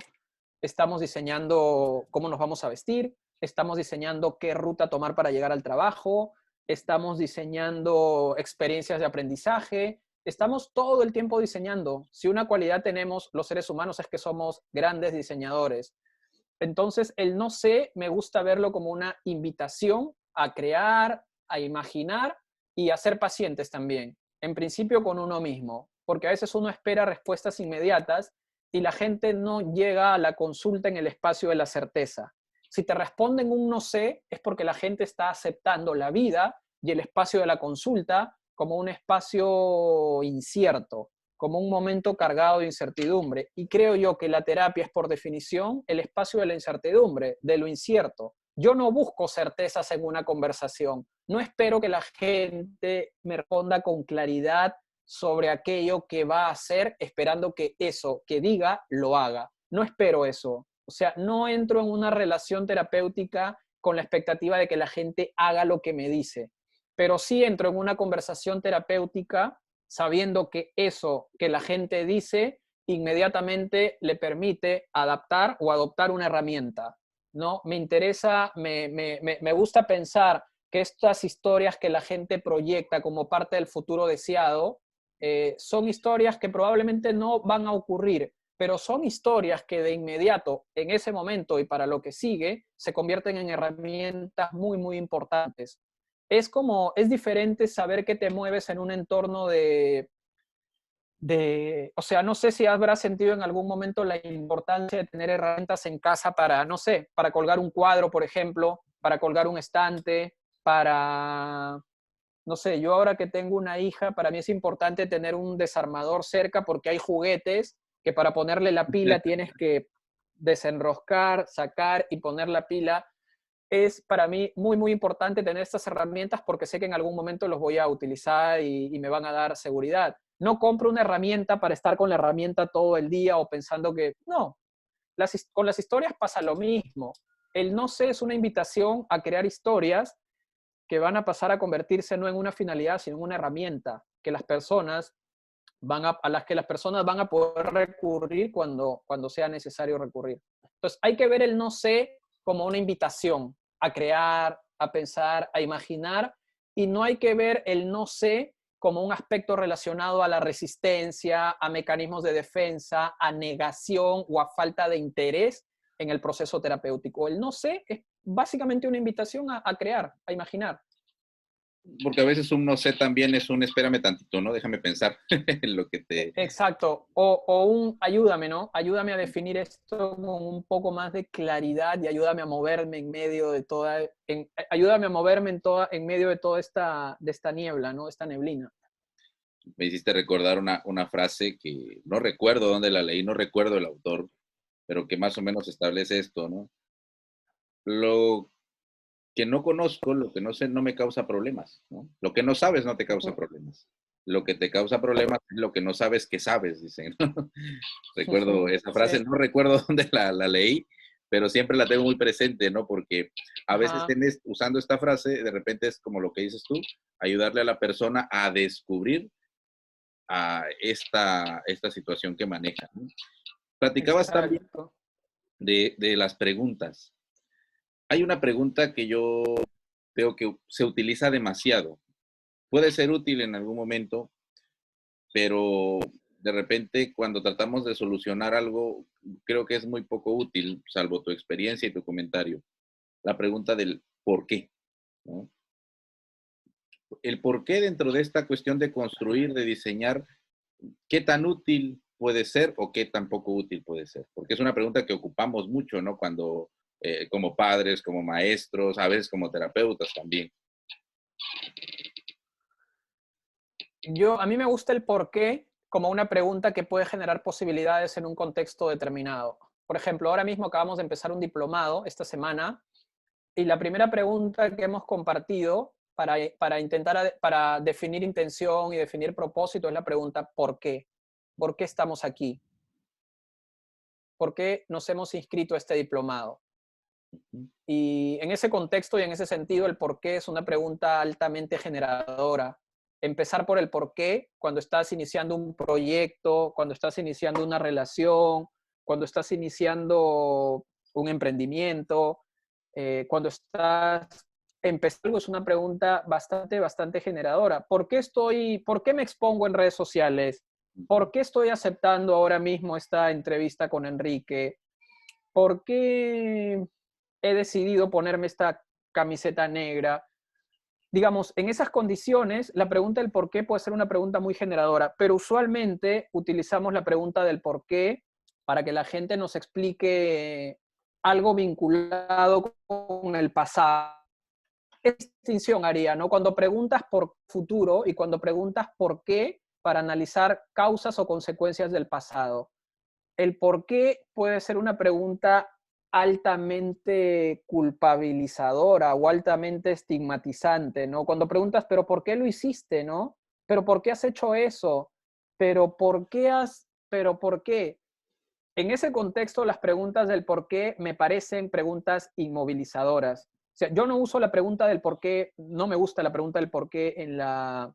estamos diseñando cómo nos vamos a vestir, estamos diseñando qué ruta tomar para llegar al trabajo, estamos diseñando experiencias de aprendizaje, estamos todo el tiempo diseñando. Si una cualidad tenemos los seres humanos es que somos grandes diseñadores. Entonces, el no sé, me gusta verlo como una invitación a crear, a imaginar y a ser pacientes también. En principio con uno mismo, porque a veces uno espera respuestas inmediatas y la gente no llega a la consulta en el espacio de la certeza. Si te responden un no sé, es porque la gente está aceptando la vida y el espacio de la consulta como un espacio incierto, como un momento cargado de incertidumbre. Y creo yo que la terapia es por definición el espacio de la incertidumbre, de lo incierto. Yo no busco certezas en una conversación. No espero que la gente me responda con claridad sobre aquello que va a hacer, esperando que eso que diga lo haga. No espero eso. O sea, no entro en una relación terapéutica con la expectativa de que la gente haga lo que me dice, pero sí entro en una conversación terapéutica sabiendo que eso que la gente dice inmediatamente le permite adaptar o adoptar una herramienta, ¿no? Me interesa, me gusta pensar que estas historias que la gente proyecta como parte del futuro deseado son historias que probablemente no van a ocurrir, pero son historias que de inmediato, en ese momento y para lo que sigue, se convierten en herramientas muy, muy importantes. Es diferente saber que te mueves en un entorno o sea, no sé si habrás sentido en algún momento la importancia de tener herramientas en casa para, no sé, para colgar un cuadro, por ejemplo, para colgar un estante, para, no sé, yo ahora que tengo una hija, para mí es importante tener un desarmador cerca porque hay juguetes que para ponerle la pila tienes que desenroscar, sacar y poner la pila. es para mí muy, muy importante tener estas herramientas porque sé que en algún momento los voy a utilizar y me van a dar seguridad. No compro una herramienta para estar con la herramienta todo el día o pensando que, no, con las historias pasa lo mismo. El no sé es una invitación a crear historias que van a pasar a convertirse no en una finalidad, sino en una herramienta que las personas a las que las personas van a poder recurrir cuando sea necesario recurrir. Entonces, hay que ver el no sé como una invitación a crear, a pensar, a imaginar, y no hay que ver el no sé como un aspecto relacionado a la resistencia, a mecanismos de defensa, a negación o a falta de interés en el proceso terapéutico. El no sé es básicamente una invitación a crear, a imaginar. Porque a veces un no sé también es un espérame tantito, ¿no? Déjame pensar en lo que te... Exacto, o un ayúdame, ¿no? Ayúdame a definir esto con un poco más de claridad y ayúdame a moverme en medio de ayúdame a moverme en medio de toda esta niebla, ¿no? Esta neblina. Me hiciste recordar una frase que no recuerdo dónde la leí, no recuerdo el autor, pero que más o menos establece esto, ¿no? Lo que no conozco, lo que no sé, no me causa problemas, ¿no? Lo que no sabes no te causa Ujú. problemas. Lo que te causa problemas es lo que no sabes que sabes, dicen, ¿no? Recuerdo esa frase, Sí, no recuerdo dónde la leí, pero siempre la tengo muy presente, ¿no? Porque a veces ajá, usando esta frase, de repente es como lo que dices tú, ayudarle a la persona a descubrir a esta situación que maneja, ¿no? Platicabas también exacto. de las preguntas. Hay una pregunta que yo veo que se utiliza demasiado. Puede ser útil en algún momento, pero de repente cuando tratamos de solucionar algo, creo que es muy poco útil, salvo tu experiencia y tu comentario. La pregunta del por qué, ¿no? El por qué dentro de esta cuestión de construir, de diseñar, ¿qué tan útil puede ser o qué tan poco útil puede ser? Porque es una pregunta que ocupamos mucho, ¿no? Cuando, como padres, como maestros, a veces como terapeutas también. A mí me gusta el por qué como una pregunta que puede generar posibilidades en un contexto determinado. Por ejemplo, ahora mismo acabamos de empezar un diplomado esta semana. Y la primera pregunta que hemos compartido para definir intención y definir propósito es la pregunta ¿por qué? ¿Por qué estamos aquí? ¿Por qué nos hemos inscrito a este diplomado? Y en ese contexto y en ese sentido, el por qué es una pregunta altamente generadora. Empezar por el por qué cuando estás iniciando un proyecto, cuando estás iniciando una relación, cuando estás iniciando un emprendimiento, cuando estás empezando, es una pregunta bastante, bastante generadora. ¿Por qué me expongo en redes sociales? ¿Por qué estoy aceptando ahora mismo esta entrevista con Enrique? ¿Por qué he decidido ponerme esta camiseta negra? Digamos, en esas condiciones, la pregunta del por qué puede ser una pregunta muy generadora, pero usualmente utilizamos la pregunta del por qué para que la gente nos explique algo vinculado con el pasado. ¿Qué distinción haría, no? Cuando preguntas por futuro y cuando preguntas por qué para analizar causas o consecuencias del pasado. El por qué puede ser una pregunta altamente culpabilizadora o altamente estigmatizante, ¿no? Cuando preguntas, pero ¿por qué lo hiciste, no? ¿Pero por qué has hecho eso? ¿Pero por qué? En ese contexto, las preguntas del por qué me parecen preguntas inmovilizadoras. O sea, yo no uso la pregunta del por qué, no me gusta la pregunta del por qué en la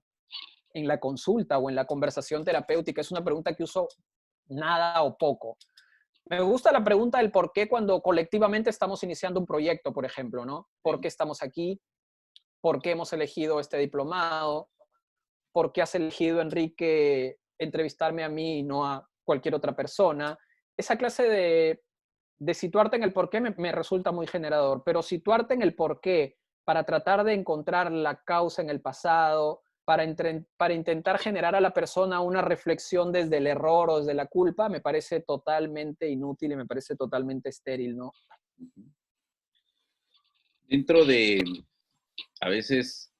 consulta o en la conversación terapéutica. Es una pregunta que uso nada o poco. Me gusta la pregunta del por qué cuando colectivamente estamos iniciando un proyecto, por ejemplo, ¿no? ¿Por Sí. qué estamos aquí? ¿Por qué hemos elegido este diplomado? ¿Por qué has elegido, Enrique, entrevistarme a mí y no a cualquier otra persona? Esa clase de situarte en el por qué me resulta muy generador, pero situarte en el por qué para tratar de encontrar la causa en el pasado, para intentar generar a la persona una reflexión desde el error o desde la culpa, me parece totalmente inútil y me parece totalmente estéril, ¿no? Dentro de, a veces,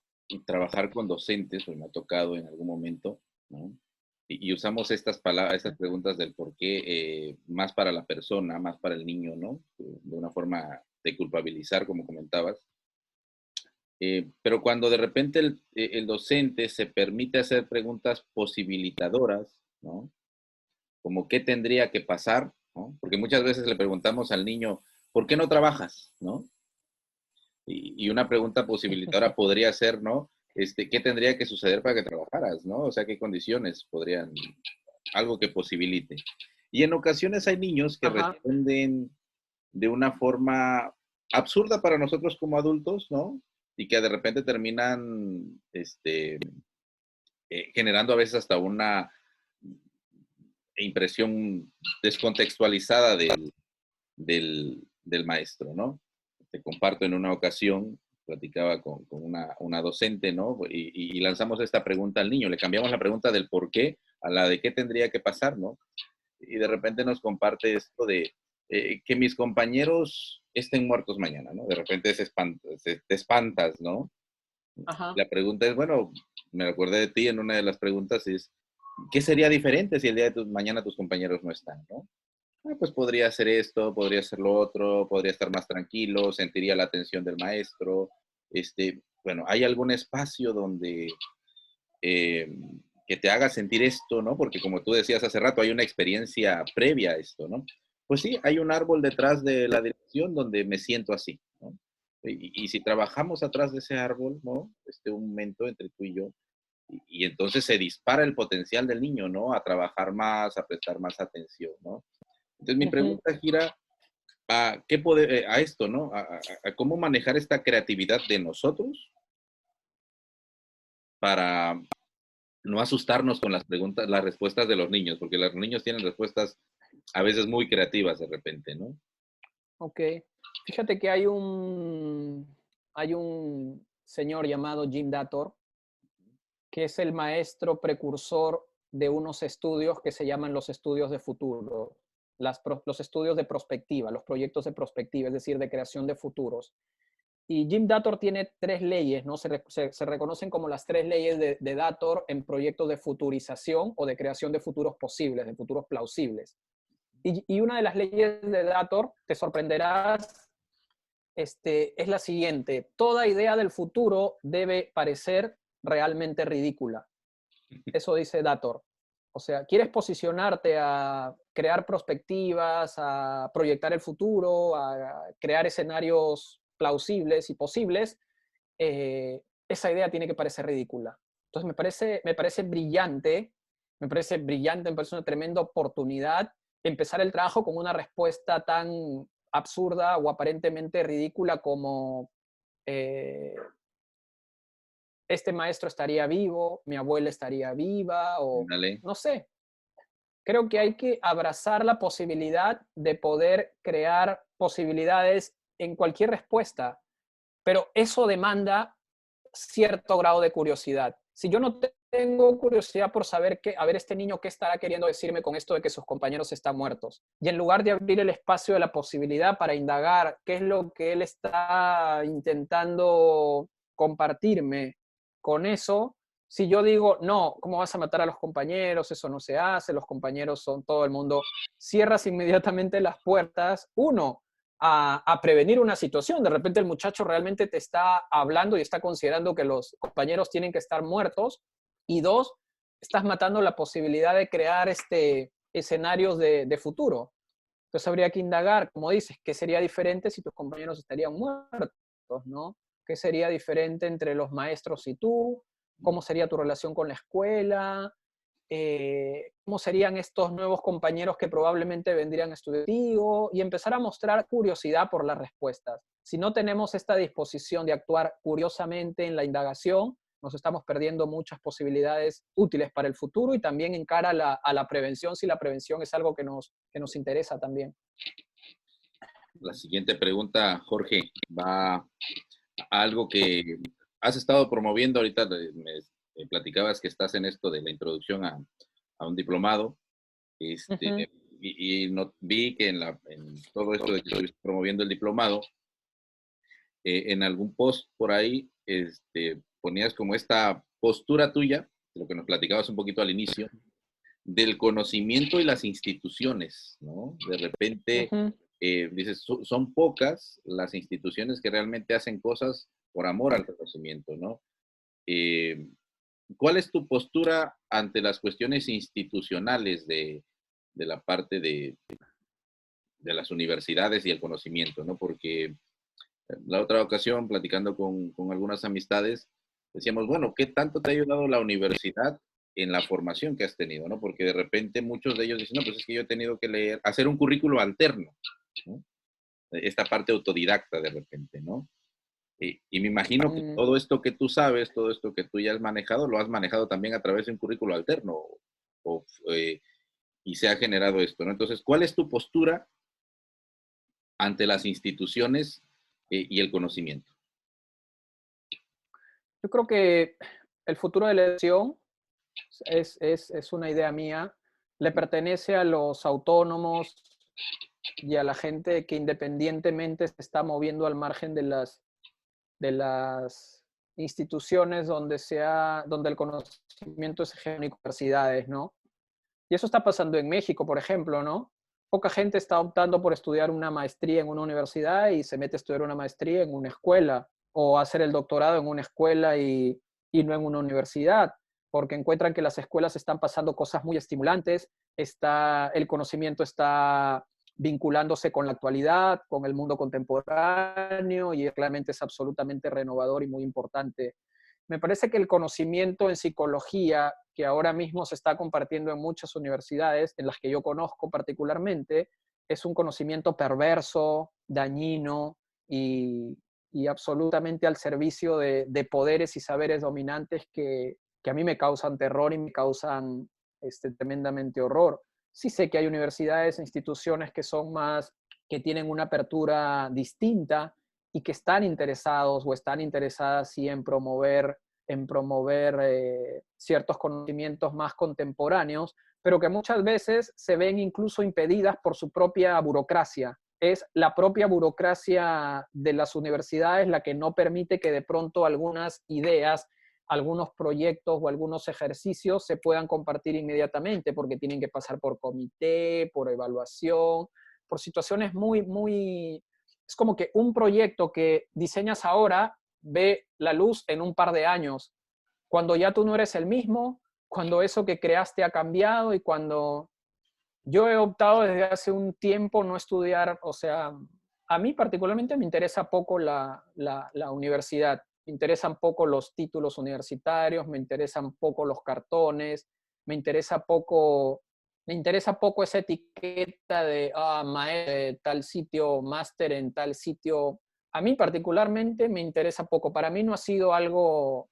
trabajar con docentes, o me ha tocado en algún momento, ¿no? Y usamos estas palabras, estas preguntas del por qué, más para la persona, más para el niño, ¿no? De una forma de culpabilizar, como comentabas. Pero cuando de repente el docente se permite hacer preguntas posibilitadoras, ¿no? Como qué tendría que pasar, ¿no? Porque muchas veces le preguntamos al niño, ¿por qué no trabajas? ¿No? Y una pregunta posibilitadora podría ser, ¿no? ¿Qué tendría que suceder para que trabajaras? ¿No? O sea, ¿qué condiciones podrían, algo que posibilite? Y en ocasiones hay niños que Ajá, responden de una forma absurda para nosotros como adultos, ¿no? Y que de repente terminan generando a veces hasta una impresión descontextualizada del maestro, ¿no? Te comparto en una ocasión, platicaba con una docente, ¿no? Y lanzamos esta pregunta al niño, le cambiamos la pregunta del por qué a la de qué tendría que pasar, ¿no? Y de repente nos comparte esto de que mis compañeros estén muertos mañana, ¿no? De repente te espantas, ¿no? ajá. La pregunta es, bueno, me acordé de ti en una de las preguntas, es, ¿qué sería diferente si el día de mañana tus compañeros no están, ¿no? Pues podría hacer esto, podría hacer lo otro, podría estar más tranquilo, sentiría la atención del maestro. Bueno, ¿hay algún espacio donde eh, que te haga sentir esto, ¿no? Porque como tú decías hace rato, hay una experiencia previa a esto, ¿no? Pues sí, hay un árbol detrás de la dirección donde me siento así, ¿no? Y si trabajamos atrás de ese árbol, ¿no? Un momento entre tú y yo, y entonces se dispara el potencial del niño, ¿no? A trabajar más, a prestar más atención, ¿no? Entonces mi Ujú. pregunta gira a esto, ¿no? A cómo manejar esta creatividad de nosotros para no asustarnos con las preguntas, las respuestas de los niños, porque los niños tienen respuestas a veces muy creativas de repente, ¿no? Ok. Fíjate que hay un señor llamado Jim Dator, que es el maestro precursor de unos estudios que se llaman los estudios de futuro, los estudios de prospectiva, los proyectos de prospectiva, es decir, de creación de futuros. Y Jim Dator tiene tres leyes, ¿no? Se reconocen como las tres leyes de Dator en proyectos de futurización o de creación de futuros posibles, de futuros plausibles. Y una de las leyes de Dator, te sorprenderás, es la siguiente: toda idea del futuro debe parecer realmente ridícula. Eso dice Dator. O sea, quieres posicionarte a crear perspectivas, a proyectar el futuro, a crear escenarios plausibles y posibles, esa idea tiene que parecer ridícula. Entonces me parece brillante, me parece una tremenda oportunidad empezar el trabajo con una respuesta tan absurda o aparentemente ridícula como eh, este maestro estaría vivo, mi abuela estaría viva, o Dale. no sé. Creo que hay que abrazar la posibilidad de poder crear posibilidades en cualquier respuesta, pero eso demanda cierto grado de curiosidad. Si yo no tengo curiosidad por saber qué, a ver, este niño qué estará queriendo decirme con esto de que sus compañeros están muertos, y en lugar de abrir el espacio de la posibilidad para indagar qué es lo que él está intentando compartirme con eso, si yo digo, no, ¿cómo vas a matar a los compañeros? Eso no se hace, los compañeros son todo el mundo, cierras inmediatamente las puertas, uno, a prevenir una situación. De repente el muchacho realmente te está hablando y está considerando que los compañeros tienen que estar muertos. Y dos, estás matando la posibilidad de crear escenarios de futuro. Entonces habría que indagar, como dices, qué sería diferente si tus compañeros estarían muertos, ¿no? ¿Qué sería diferente entre los maestros y tú? ¿Cómo sería tu relación con la escuela? ¿Cómo serían estos nuevos compañeros que probablemente vendrían a estudiar contigo? Y empezar a mostrar curiosidad por las respuestas. Si no tenemos esta disposición de actuar curiosamente en la indagación, nos estamos perdiendo muchas posibilidades útiles para el futuro y también en cara a la prevención, si la prevención es algo que nos interesa también. La siguiente pregunta, Jorge, va a algo que has estado promoviendo ahorita. Me platicabas que estás en esto de la introducción a un diplomado. Ujú. Y no, vi que en todo esto de que estuviste promoviendo el diplomado, en algún post por ahí, ponías como esta postura tuya, de lo que nos platicabas un poquito al inicio, del conocimiento y las instituciones, ¿no? De repente, Ujú. dices, son pocas las instituciones que realmente hacen cosas por amor al conocimiento, ¿no? Eh, ¿Cuál es tu postura ante las cuestiones institucionales de la parte de las universidades y el conocimiento, ¿no? Porque la otra ocasión, platicando con algunas amistades, decíamos, bueno, ¿qué tanto te ha ayudado la universidad en la formación que has tenido, ¿no? Porque de repente muchos de ellos dicen, no, pues es que yo he tenido que leer, hacer un currículo alterno, ¿no? Esta parte autodidacta de repente, ¿no? Y me imagino que Mm, todo esto que tú sabes, todo esto que tú ya has manejado, lo has manejado también a través de un currículo alterno o, eh, y se ha generado esto, ¿no? Entonces, ¿cuál es tu postura ante las instituciones y el conocimiento? yo creo que el futuro de la educación es una idea mía, le pertenece a los autónomos y a la gente que independientemente se está moviendo al margen de las instituciones donde el conocimiento se genera en universidades, ¿no? Y eso está pasando en México, por ejemplo, ¿no? Poca gente está optando por estudiar una maestría en una universidad y se mete a estudiar una maestría en una escuela o hacer el doctorado en una escuela y no en una universidad, porque encuentran que las escuelas están pasando cosas muy estimulantes, el conocimiento está vinculándose con la actualidad, con el mundo contemporáneo y realmente es absolutamente renovador y muy importante. Me parece que el conocimiento en psicología, que ahora mismo se está compartiendo en muchas universidades, en las que yo conozco particularmente, es un conocimiento perverso, dañino y, y absolutamente al servicio de poderes y saberes dominantes que a mí me causan terror y me causan tremendamente horror. Sí sé que hay universidades e instituciones que son más, que tienen una apertura distinta y que están interesados o están interesadas sí en promover ciertos conocimientos más contemporáneos, pero que muchas veces se ven incluso impedidas por su propia burocracia. Es la propia burocracia de las universidades la que no permite que de pronto algunas ideas, algunos proyectos o algunos ejercicios se puedan compartir inmediatamente porque tienen que pasar por comité, por evaluación, por situaciones muy, es como que un proyecto que diseñas ahora ve la luz en un par de años, cuando ya tú no eres el mismo, cuando eso que creaste ha cambiado y cuando yo he optado desde hace un tiempo no estudiar, o sea, a mí particularmente me interesa poco la universidad, me interesan poco los títulos universitarios, me interesan poco los cartones, me interesa poco esa etiqueta de maestro de tal sitio, máster en tal sitio. A mí particularmente me interesa poco. Para mí no ha sido algo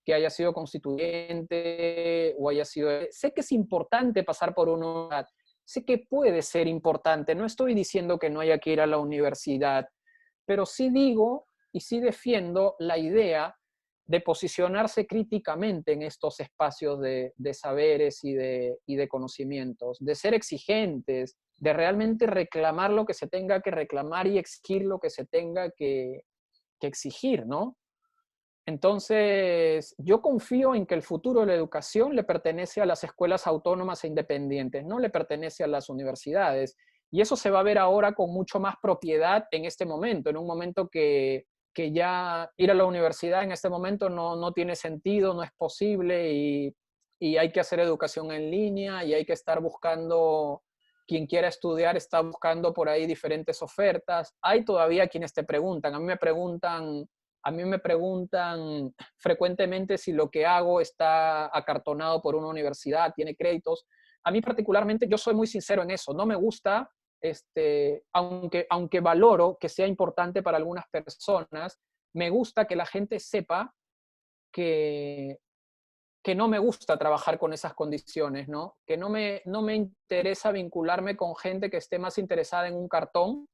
que haya sido constituyente o haya sido... Sé que es importante pasar por una... Sé que puede ser importante. No estoy diciendo que no haya que ir a la universidad, pero sí digo y sí defiendo la idea de posicionarse críticamente en estos espacios de saberes y de conocimientos, de ser exigentes, de realmente reclamar lo que se tenga que reclamar y exigir lo que se tenga que exigir, ¿no? Entonces, yo confío en que el futuro de la educación le pertenece a las escuelas autónomas e independientes, no le pertenece a las universidades. Y eso se va a ver ahora con mucho más propiedad en este momento, en un momento que ya ir a la universidad en este momento no tiene sentido, no es posible y hay que hacer educación en línea y hay que estar buscando, quien quiera estudiar está buscando por ahí diferentes ofertas. Hay todavía quienes te preguntan, a mí me preguntan frecuentemente si lo que hago está acartonado por una universidad, tiene créditos. A mí particularmente, yo soy muy sincero en eso, no me gusta, aunque valoro que sea importante para algunas personas, me gusta que la gente sepa que, que no me gusta trabajar con esas condiciones, ¿no? Que no me interesa vincularme con gente que esté más interesada en un cartón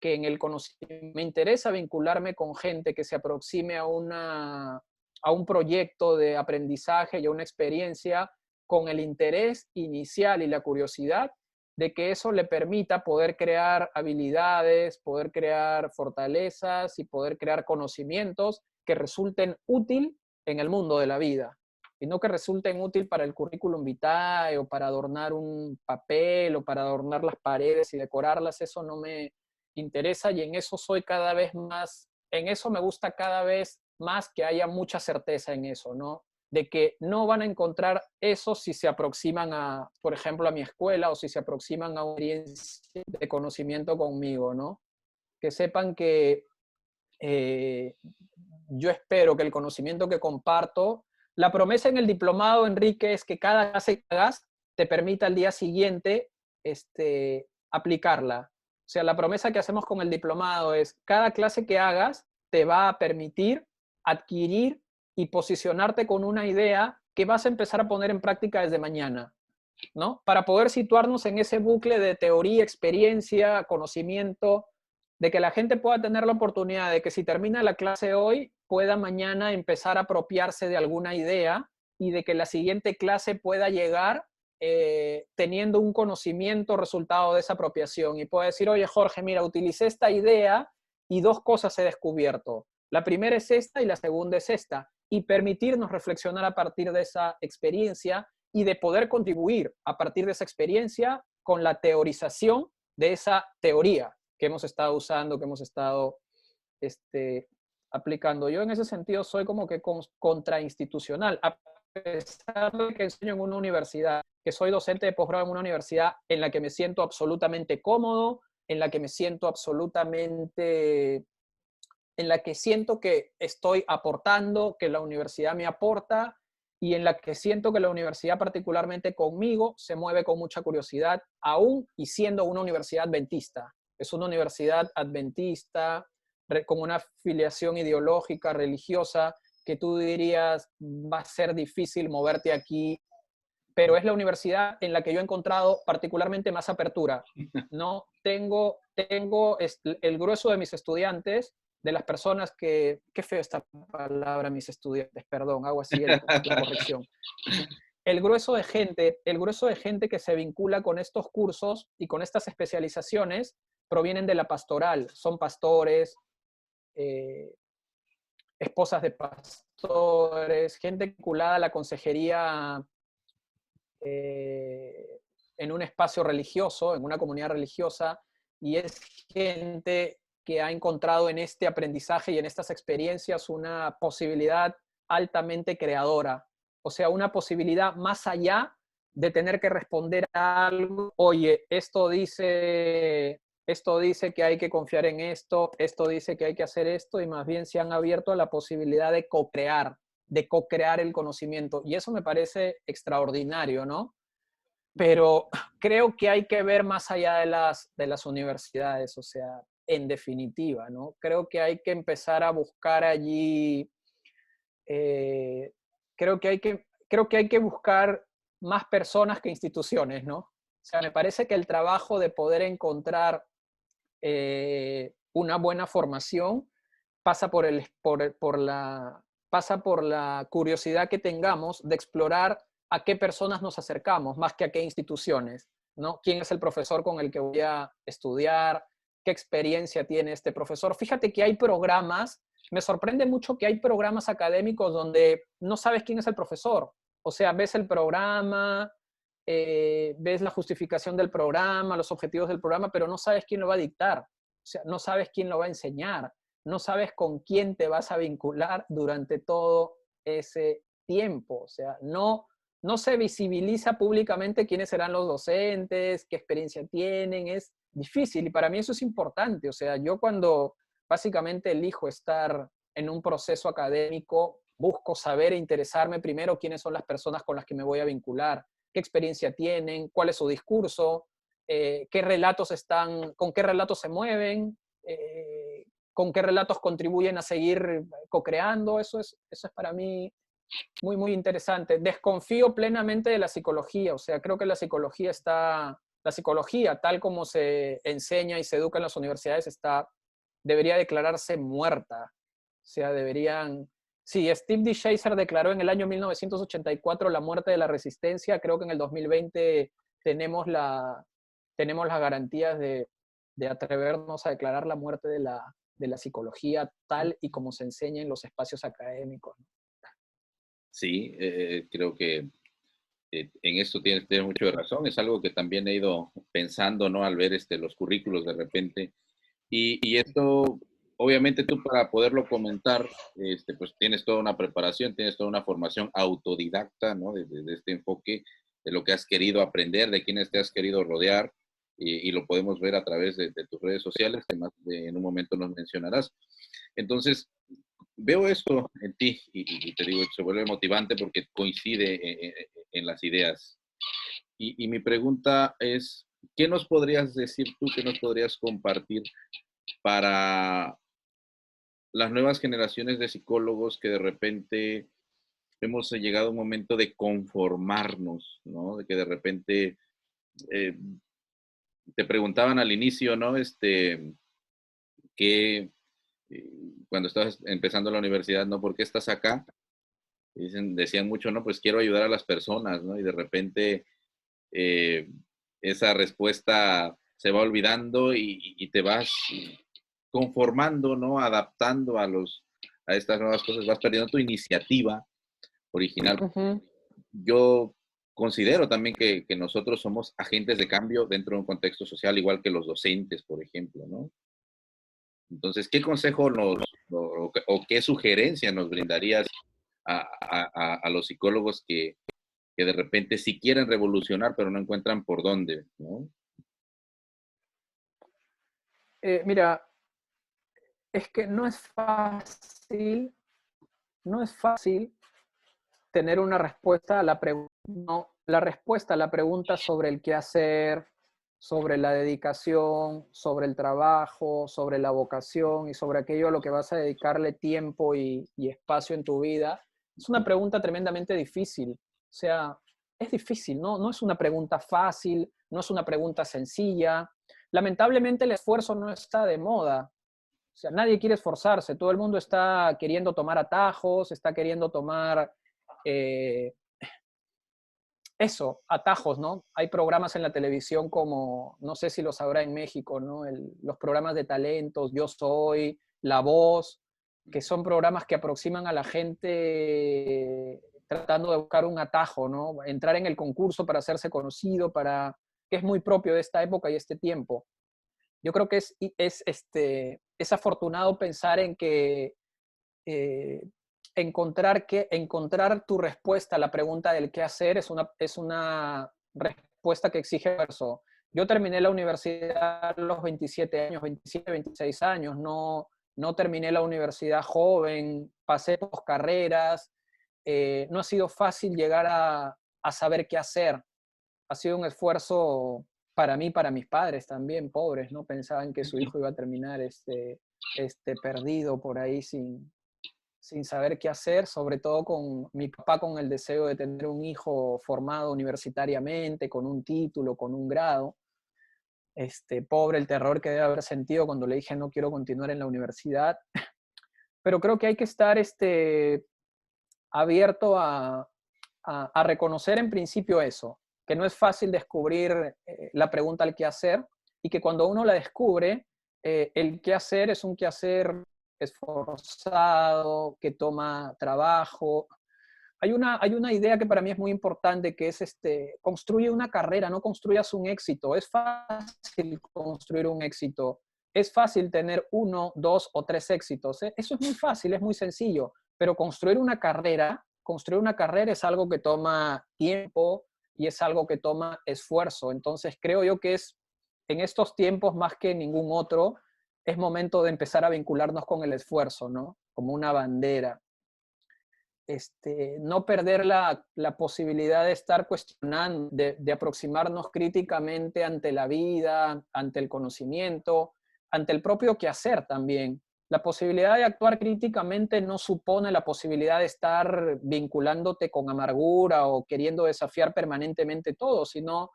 que en el conocimiento. Me interesa vincularme con gente que se aproxime a un proyecto de aprendizaje y a una experiencia con el interés inicial y la curiosidad de que eso le permita poder crear habilidades, poder crear fortalezas y poder crear conocimientos que resulten útil en el mundo de la vida. sino que resulten útil para el currículum vitae o para adornar un papel o para adornar las paredes y decorarlas, eso no me interesa y en eso soy cada vez más, en eso me gusta cada vez más que haya mucha certeza en eso, ¿no? De que no van a encontrar eso si se aproximan a, por ejemplo, a mi escuela o si se aproximan a una experiencia de conocimiento conmigo, ¿no? Que sepan que eh, yo espero que el conocimiento que comparto, la promesa en el diplomado, Enrique, es que cada clase que hagas te permita al día siguiente aplicarla. O sea, la promesa que hacemos con el diplomado es cada clase que hagas te va a permitir adquirir y posicionarte con una idea que vas a empezar a poner en práctica desde mañana, ¿no? Para poder situarnos en ese bucle de teoría, experiencia, conocimiento, de que la gente pueda tener la oportunidad de que si termina la clase hoy, pueda mañana empezar a apropiarse de alguna idea y de que la siguiente clase pueda llegar teniendo un conocimiento resultado de esa apropiación y pueda decir, oye Jorge, mira, utilicé esta idea y dos cosas he descubierto. La primera es esta y la segunda es esta. Y permitirnos reflexionar a partir de esa experiencia y de poder contribuir a partir de esa experiencia con la teorización de esa teoría que hemos estado usando, que hemos estado aplicando. Yo en ese sentido soy como que contrainstitucional, a pesar de que enseño en una universidad, que soy docente de posgrado en una universidad en la que me siento absolutamente cómodo, en la que me siento absolutamente, en la que siento que estoy aportando, que la universidad me aporta y en la que siento que la universidad particularmente conmigo se mueve con mucha curiosidad, aún y siendo una universidad adventista. Es una universidad adventista con una filiación ideológica, religiosa, que tú dirías va a ser difícil moverte aquí, pero es la universidad en la que yo he encontrado particularmente más apertura. ¿No? Tengo el grueso de mis estudiantes, de las personas que, qué feo esta palabra, mis estudiantes, perdón, hago así la corrección. El grueso de gente que se vincula con estos cursos y con estas especializaciones provienen de la pastoral, son pastores, esposas de pastores, gente vinculada a la consejería en un espacio religioso, en una comunidad religiosa, y es gente que ha encontrado en este aprendizaje y en estas experiencias una posibilidad altamente creadora, o sea, una posibilidad más allá de tener que responder a algo, oye, esto dice que hay que confiar en esto dice que hay que hacer esto, y más bien se han abierto a la posibilidad de co-crear el conocimiento. Y eso me parece extraordinario, ¿no? Pero creo que hay que ver más allá de las universidades, o sea, en definitiva, ¿no? Creo que hay que empezar a buscar allí, creo que hay que buscar más personas que instituciones, ¿no? O sea, me parece que el trabajo de poder encontrar una buena formación pasa pasa por la curiosidad que tengamos de explorar a qué personas nos acercamos, más que a qué instituciones, ¿no? ¿Quién es el profesor con el que voy a estudiar? ¿Qué experiencia tiene este profesor? Fíjate que hay programas, me sorprende mucho que hay programas académicos donde no sabes quién es el profesor. O sea, ves el programa, ves la justificación del programa, los objetivos del programa, pero no sabes quién lo va a dictar. O sea, no sabes quién lo va a enseñar, no sabes con quién te vas a vincular durante todo ese tiempo. O sea, no se visibiliza públicamente quiénes serán los docentes, qué experiencia tienen, es difícil y para mí eso es importante. O sea, yo cuando básicamente elijo estar en un proceso académico, busco saber e interesarme primero quiénes son las personas con las que me voy a vincular, qué experiencia tienen, cuál es su discurso, qué relatos con qué relatos se mueven, con qué relatos contribuyen a seguir co-creando. Eso es para mí muy, muy interesante. Desconfío plenamente de la psicología, o sea, creo que la psicología, tal como se enseña y se educa en las universidades, debería declararse muerta. O sea, sí, Steve D. Chaser declaró en el año 1984 la muerte de la resistencia. Creo que en el 2020 tenemos tenemos las garantías de atrevernos a declarar la muerte de la psicología tal y como se enseña en los espacios académicos. Sí, creo que en esto tienes mucho de razón. Es algo que también he ido pensando, ¿no? Al ver los currículos de repente. Y esto, obviamente tú para poderlo comentar, pues tienes toda una preparación, tienes toda una formación autodidacta, ¿no? De este enfoque, de lo que has querido aprender, de quienes te has querido rodear, y lo podemos ver a través de tus redes sociales, que más en un momento nos mencionarás. Entonces, veo esto en ti y te digo, se vuelve motivante porque coincide en las ideas. Y mi pregunta es, ¿qué nos podrías decir tú, qué nos podrías compartir para las nuevas generaciones de psicólogos que de repente hemos llegado a un momento de conformarnos, ¿no? De que de repente eh, te preguntaban al inicio, ¿no? Que cuando estabas empezando la universidad, ¿no? ¿Por qué estás acá? Decían mucho, ¿no? Pues quiero ayudar a las personas, ¿no? Y de repente eh, esa respuesta se va olvidando y te vas conformando, ¿no? Adaptando a estas nuevas cosas, vas perdiendo tu iniciativa original. Ujú. Yo considero también que nosotros somos agentes de cambio dentro de un contexto social, igual que los docentes, por ejemplo, ¿no? Entonces, ¿qué consejo o qué sugerencia nos brindarías a los psicólogos que de repente sí quieren revolucionar, pero no encuentran por dónde, ¿no? Mira, es que no es fácil tener una respuesta a la pregunta, no, la respuesta a la pregunta sobre el qué hacer, sobre la dedicación, sobre el trabajo, sobre la vocación y sobre aquello a lo que vas a dedicarle tiempo y espacio en tu vida, es una pregunta tremendamente difícil. O sea, es difícil, ¿no? No es una pregunta fácil, no es una pregunta sencilla. Lamentablemente el esfuerzo no está de moda. O sea, nadie quiere esforzarse, todo el mundo está queriendo tomar atajos, está queriendo tomar eh, eso, atajos, ¿no? Hay programas en la televisión como, no sé si lo sabrá en México, ¿no? Los programas de talentos, Yo Soy, La Voz, que son programas que aproximan a la gente tratando de buscar un atajo, ¿no? Entrar en el concurso para hacerse conocido, que es muy propio de esta época y este tiempo. Yo creo que es afortunado pensar en que eh, encontrar tu respuesta a la pregunta del qué hacer es una respuesta que exige esfuerzo. Yo terminé la universidad a los 27 años, 27, 26 años, no terminé la universidad joven, pasé por carreras, no ha sido fácil llegar a saber qué hacer. Ha sido un esfuerzo para mí, para mis padres también, pobres, ¿no? Pensaban que su hijo iba a terminar perdido por ahí sin saber qué hacer, sobre todo con mi papá con el deseo de tener un hijo formado universitariamente, con un título, con un grado. Pobre el terror que debe haber sentido cuando le dije no quiero continuar en la universidad. Pero creo que hay que estar abierto a reconocer en principio eso, que no es fácil descubrir la pregunta al qué hacer y que cuando uno la descubre, el qué hacer es un qué hacer esforzado, que toma trabajo. Hay una idea que para mí es muy importante, que es construye una carrera, no construyas un éxito. Es fácil construir un éxito. Es fácil tener uno, dos o tres éxitos. Eso es muy fácil, es muy sencillo. Pero construir una carrera es algo que toma tiempo y es algo que toma esfuerzo. Entonces creo yo que en estos tiempos más que ningún otro, es momento de empezar a vincularnos con el esfuerzo, ¿no? Como una bandera. No perder la posibilidad de estar cuestionando, de aproximarnos críticamente ante la vida, ante el conocimiento, ante el propio quehacer también. La posibilidad de actuar críticamente no supone la posibilidad de estar vinculándote con amargura o queriendo desafiar permanentemente todo, sino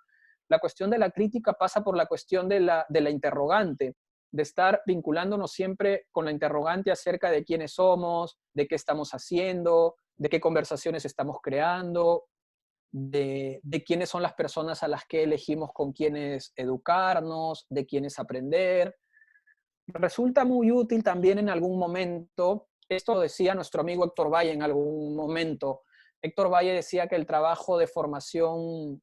la cuestión de la crítica pasa por la cuestión de la interrogante, de estar vinculándonos siempre con la interrogante acerca de quiénes somos, de qué estamos haciendo, de qué conversaciones estamos creando, de quiénes son las personas a las que elegimos con quienes educarnos, de quiénes aprender. Resulta muy útil también en algún momento, esto decía nuestro amigo Héctor Valle en algún momento, Héctor Valle decía que el trabajo de formación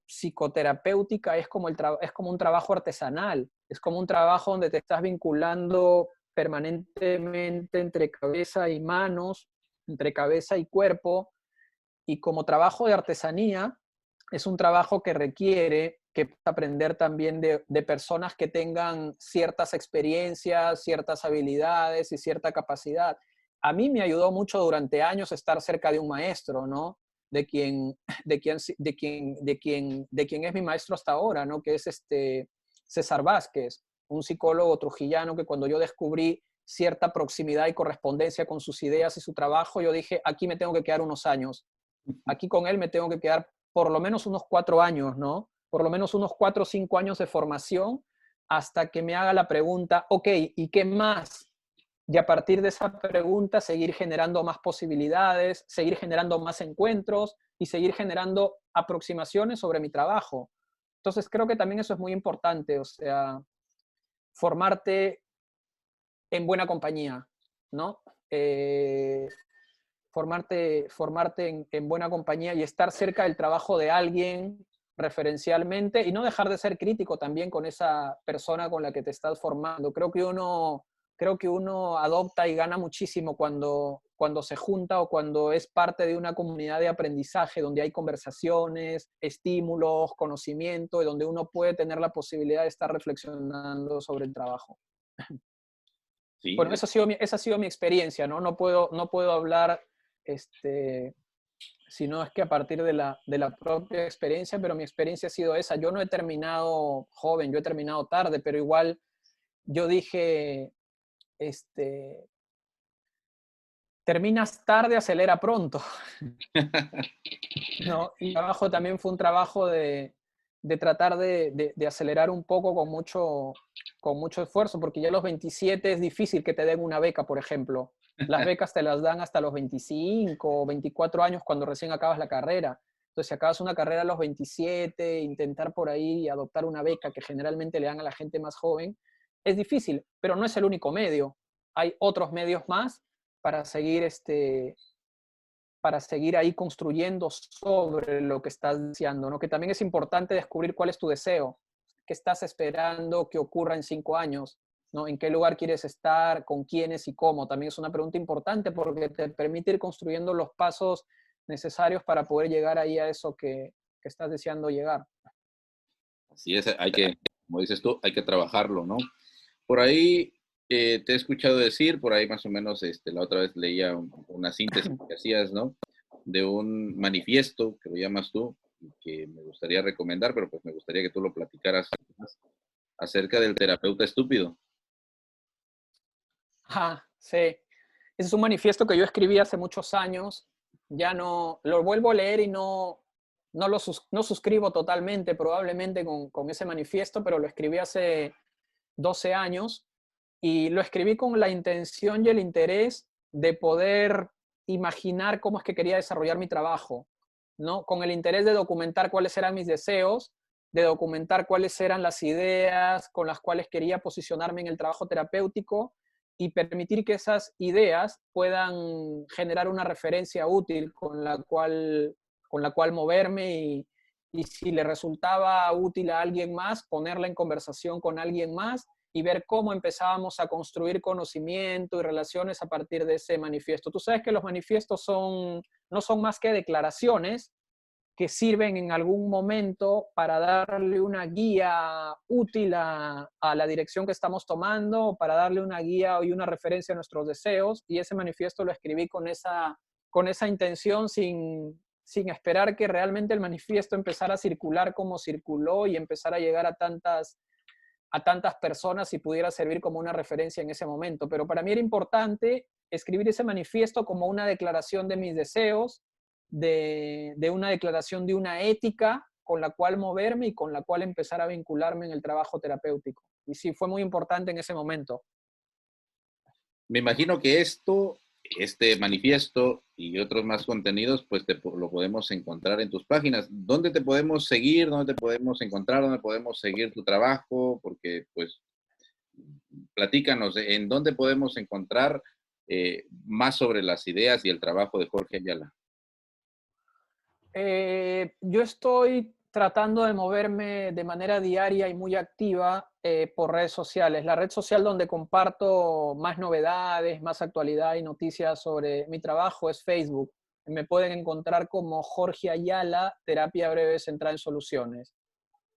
psicoterapéutica es como, es como un trabajo artesanal, es como un trabajo donde te estás vinculando permanentemente entre cabeza y manos, entre cabeza y cuerpo, y como trabajo de artesanía es un trabajo que requiere que aprender también de personas que tengan ciertas experiencias, ciertas habilidades y cierta capacidad. A mí me ayudó mucho durante años estar cerca de un maestro, ¿no? De quien es mi maestro hasta ahora, ¿no? Que es César Vázquez, un psicólogo trujillano que cuando yo descubrí cierta proximidad y correspondencia con sus ideas y su trabajo, yo dije, aquí me tengo que quedar unos años. Aquí con él me tengo que quedar por lo menos unos 4 años, ¿no? Por lo menos unos 4 o 5 años de formación hasta que me haga la pregunta, ok, ¿y qué más? Y a partir de esa pregunta seguir generando más posibilidades, seguir generando más encuentros y seguir generando aproximaciones sobre mi trabajo. Entonces creo que también eso es muy importante, o sea, formarte en buena compañía, ¿no? Formarte en buena compañía y estar cerca del trabajo de alguien referencialmente y no dejar de ser crítico también con esa persona con la que te estás formando. Creo que uno adopta y gana muchísimo cuando se junta o cuando es parte de una comunidad de aprendizaje donde hay conversaciones, estímulos, conocimiento y donde uno puede tener la posibilidad de estar reflexionando sobre el trabajo. Sí, Bueno, esa ha sido mi experiencia, ¿no? No puedo hablar, este, sino es que a partir de la propia experiencia, pero mi experiencia ha sido esa. Yo no he terminado joven, yo he terminado tarde, pero igual yo dije, este, terminas tarde, acelera pronto. ¿No? Y abajo también fue un trabajo de tratar de acelerar un poco con mucho esfuerzo, porque ya a los 27 es difícil que te den una beca, por ejemplo. Las becas te las dan hasta los 25 o 24 años cuando recién acabas la carrera. Entonces, si acabas una carrera a los 27, intentar por ahí adoptar una beca que generalmente le dan a la gente más joven, es difícil, pero no es el único medio. Hay otros medios más para seguir ahí construyendo sobre lo que estás deseando, ¿no? Que también es importante descubrir cuál es tu deseo, qué estás esperando que ocurra en 5 años, ¿no? En qué lugar quieres estar, con quiénes y cómo. También es una pregunta importante porque te permite ir construyendo los pasos necesarios para poder llegar ahí a eso que estás deseando llegar. así es, como dices tú, hay que trabajarlo, ¿no? Por ahí te he escuchado decir, por ahí más o menos, la otra vez leía una síntesis que hacías, ¿no? De un manifiesto, que lo llamas tú, y que me gustaría recomendar, pero pues me gustaría que tú lo platicaras más acerca del terapeuta estúpido. Ajá, sí. Ese es un manifiesto que yo escribí hace muchos años. Ya no lo vuelvo a leer y no suscribo totalmente, probablemente con ese manifiesto, pero lo escribí hace 12 años y lo escribí con la intención y el interés de poder imaginar cómo es que quería desarrollar mi trabajo, ¿no? Con el interés de documentar cuáles eran mis deseos, de documentar cuáles eran las ideas con las cuales quería posicionarme en el trabajo terapéutico y permitir que esas ideas puedan generar una referencia útil con la cual moverme y si le resultaba útil a alguien más, ponerla en conversación con alguien más y ver cómo empezábamos a construir conocimiento y relaciones a partir de ese manifiesto. Tú sabes que los manifiestos no son más que declaraciones que sirven en algún momento para darle una guía útil a la dirección que estamos tomando, para darle una guía y una referencia a nuestros deseos. Y ese manifiesto lo escribí con esa intención sin esperar que realmente el manifiesto empezara a circular como circuló y empezara a llegar a tantas personas y pudiera servir como una referencia en ese momento. Pero para mí era importante escribir ese manifiesto como una declaración de mis deseos, de una declaración de una ética con la cual moverme y con la cual empezar a vincularme en el trabajo terapéutico. Y sí, fue muy importante en ese momento. Me imagino que este manifiesto y otros más contenidos, pues lo podemos encontrar en tus páginas. ¿Dónde te podemos seguir? ¿Dónde te podemos encontrar? ¿Dónde podemos seguir tu trabajo? Porque, pues, platícanos, ¿en dónde podemos encontrar más sobre las ideas y el trabajo de Jorge Ayala? Yo estoy tratando de moverme de manera diaria y muy activa por redes sociales. La red social donde comparto más novedades, más actualidad y noticias sobre mi trabajo es Facebook. Me pueden encontrar como Jorge Ayala, Terapia Breve Centrada en Soluciones.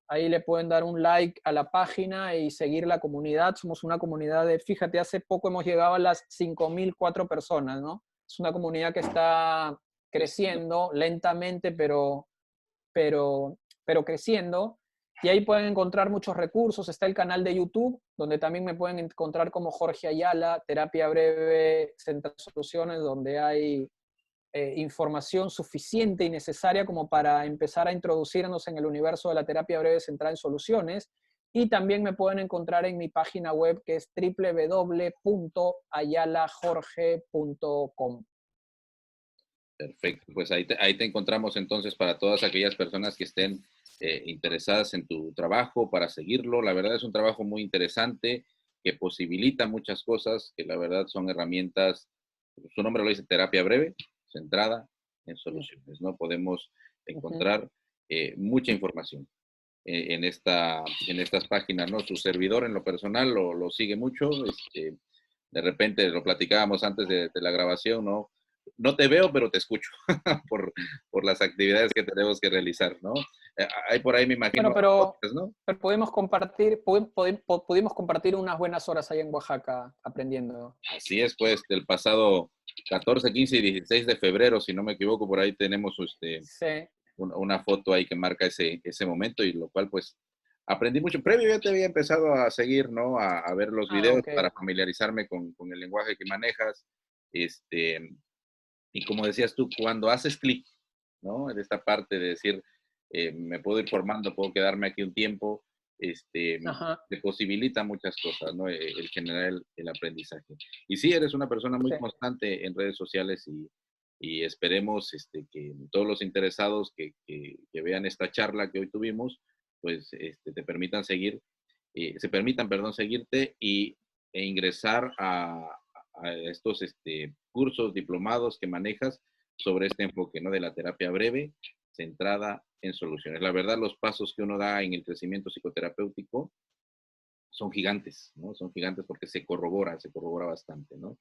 Ahí le pueden dar un like a la página y seguir la comunidad. Somos una comunidad de, fíjate, hace poco hemos llegado a las 5.004 personas, ¿no? Es una comunidad que está Creciendo. creciendo lentamente, pero, pero creciendo. Y ahí pueden encontrar muchos recursos. Está el canal de YouTube, donde también me pueden encontrar como Jorge Ayala, Terapia Breve, Centro de Soluciones, donde hay información suficiente y necesaria como para empezar a introducirnos en el universo de la terapia breve centrada en soluciones. Y también me pueden encontrar en mi página web que es www.ayalajorge.com. Perfecto, pues ahí te encontramos entonces para todas aquellas personas que estén interesadas en tu trabajo, para seguirlo. La verdad es un trabajo muy interesante que posibilita muchas cosas, que la verdad son herramientas, su nombre lo dice, terapia breve, centrada en soluciones, ¿no? Podemos Uh -huh. encontrar mucha información en estas páginas, ¿no? Su servidor en lo personal lo sigue mucho, de repente lo platicábamos antes de la grabación, ¿no? No te veo, pero te escucho por, por las actividades que tenemos que realizar, ¿no? Hay por ahí, me Bueno, imagino, podcast, ¿no? pero pudimos compartir unas buenas horas ahí en Oaxaca aprendiendo. Así es, pues, del pasado 14, 15 y 16 de febrero, si no me equivoco, por ahí tenemos Sí. una foto ahí que marca ese momento y lo cual, pues, aprendí mucho. Previo ya te había empezado a seguir, ¿no? A ver los Ah, videos ok. para familiarizarme con el lenguaje que manejas. Este, y como decías tú, cuando haces clic, ¿no? En esta parte de decir, me puedo ir formando, puedo quedarme aquí un tiempo, este, Ajá. te posibilita muchas cosas, ¿no? El generar el aprendizaje. Y sí, eres una persona muy Sí. constante en redes sociales y esperemos que todos los interesados que vean esta charla que hoy tuvimos, pues te permitan seguir, se permitan, perdón, seguirte e ingresar a estos cursos, diplomados que manejas sobre este enfoque, ¿no? De la terapia breve centrada en soluciones. La verdad, los pasos que uno da en el crecimiento psicoterapéutico son gigantes, ¿no? Son gigantes porque se corrobora bastante, ¿no?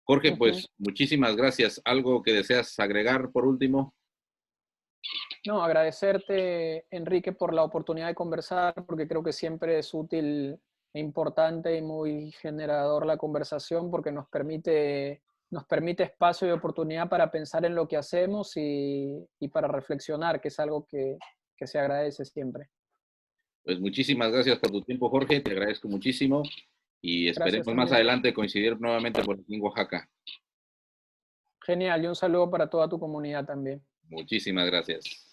Jorge, Uh -huh. pues muchísimas gracias. ¿Algo que deseas agregar por último? No, agradecerte, Enrique, por la oportunidad de conversar, porque creo que siempre es útil e importante y muy generador la conversación, porque nos permite espacio y oportunidad para pensar en lo que hacemos y para reflexionar, que es algo que se agradece siempre. Pues muchísimas gracias por tu tiempo, Jorge. Te agradezco muchísimo y Gracias esperemos más también. adelante coincidir nuevamente por aquí en Oaxaca. Genial, y un saludo para toda tu comunidad también. Muchísimas gracias.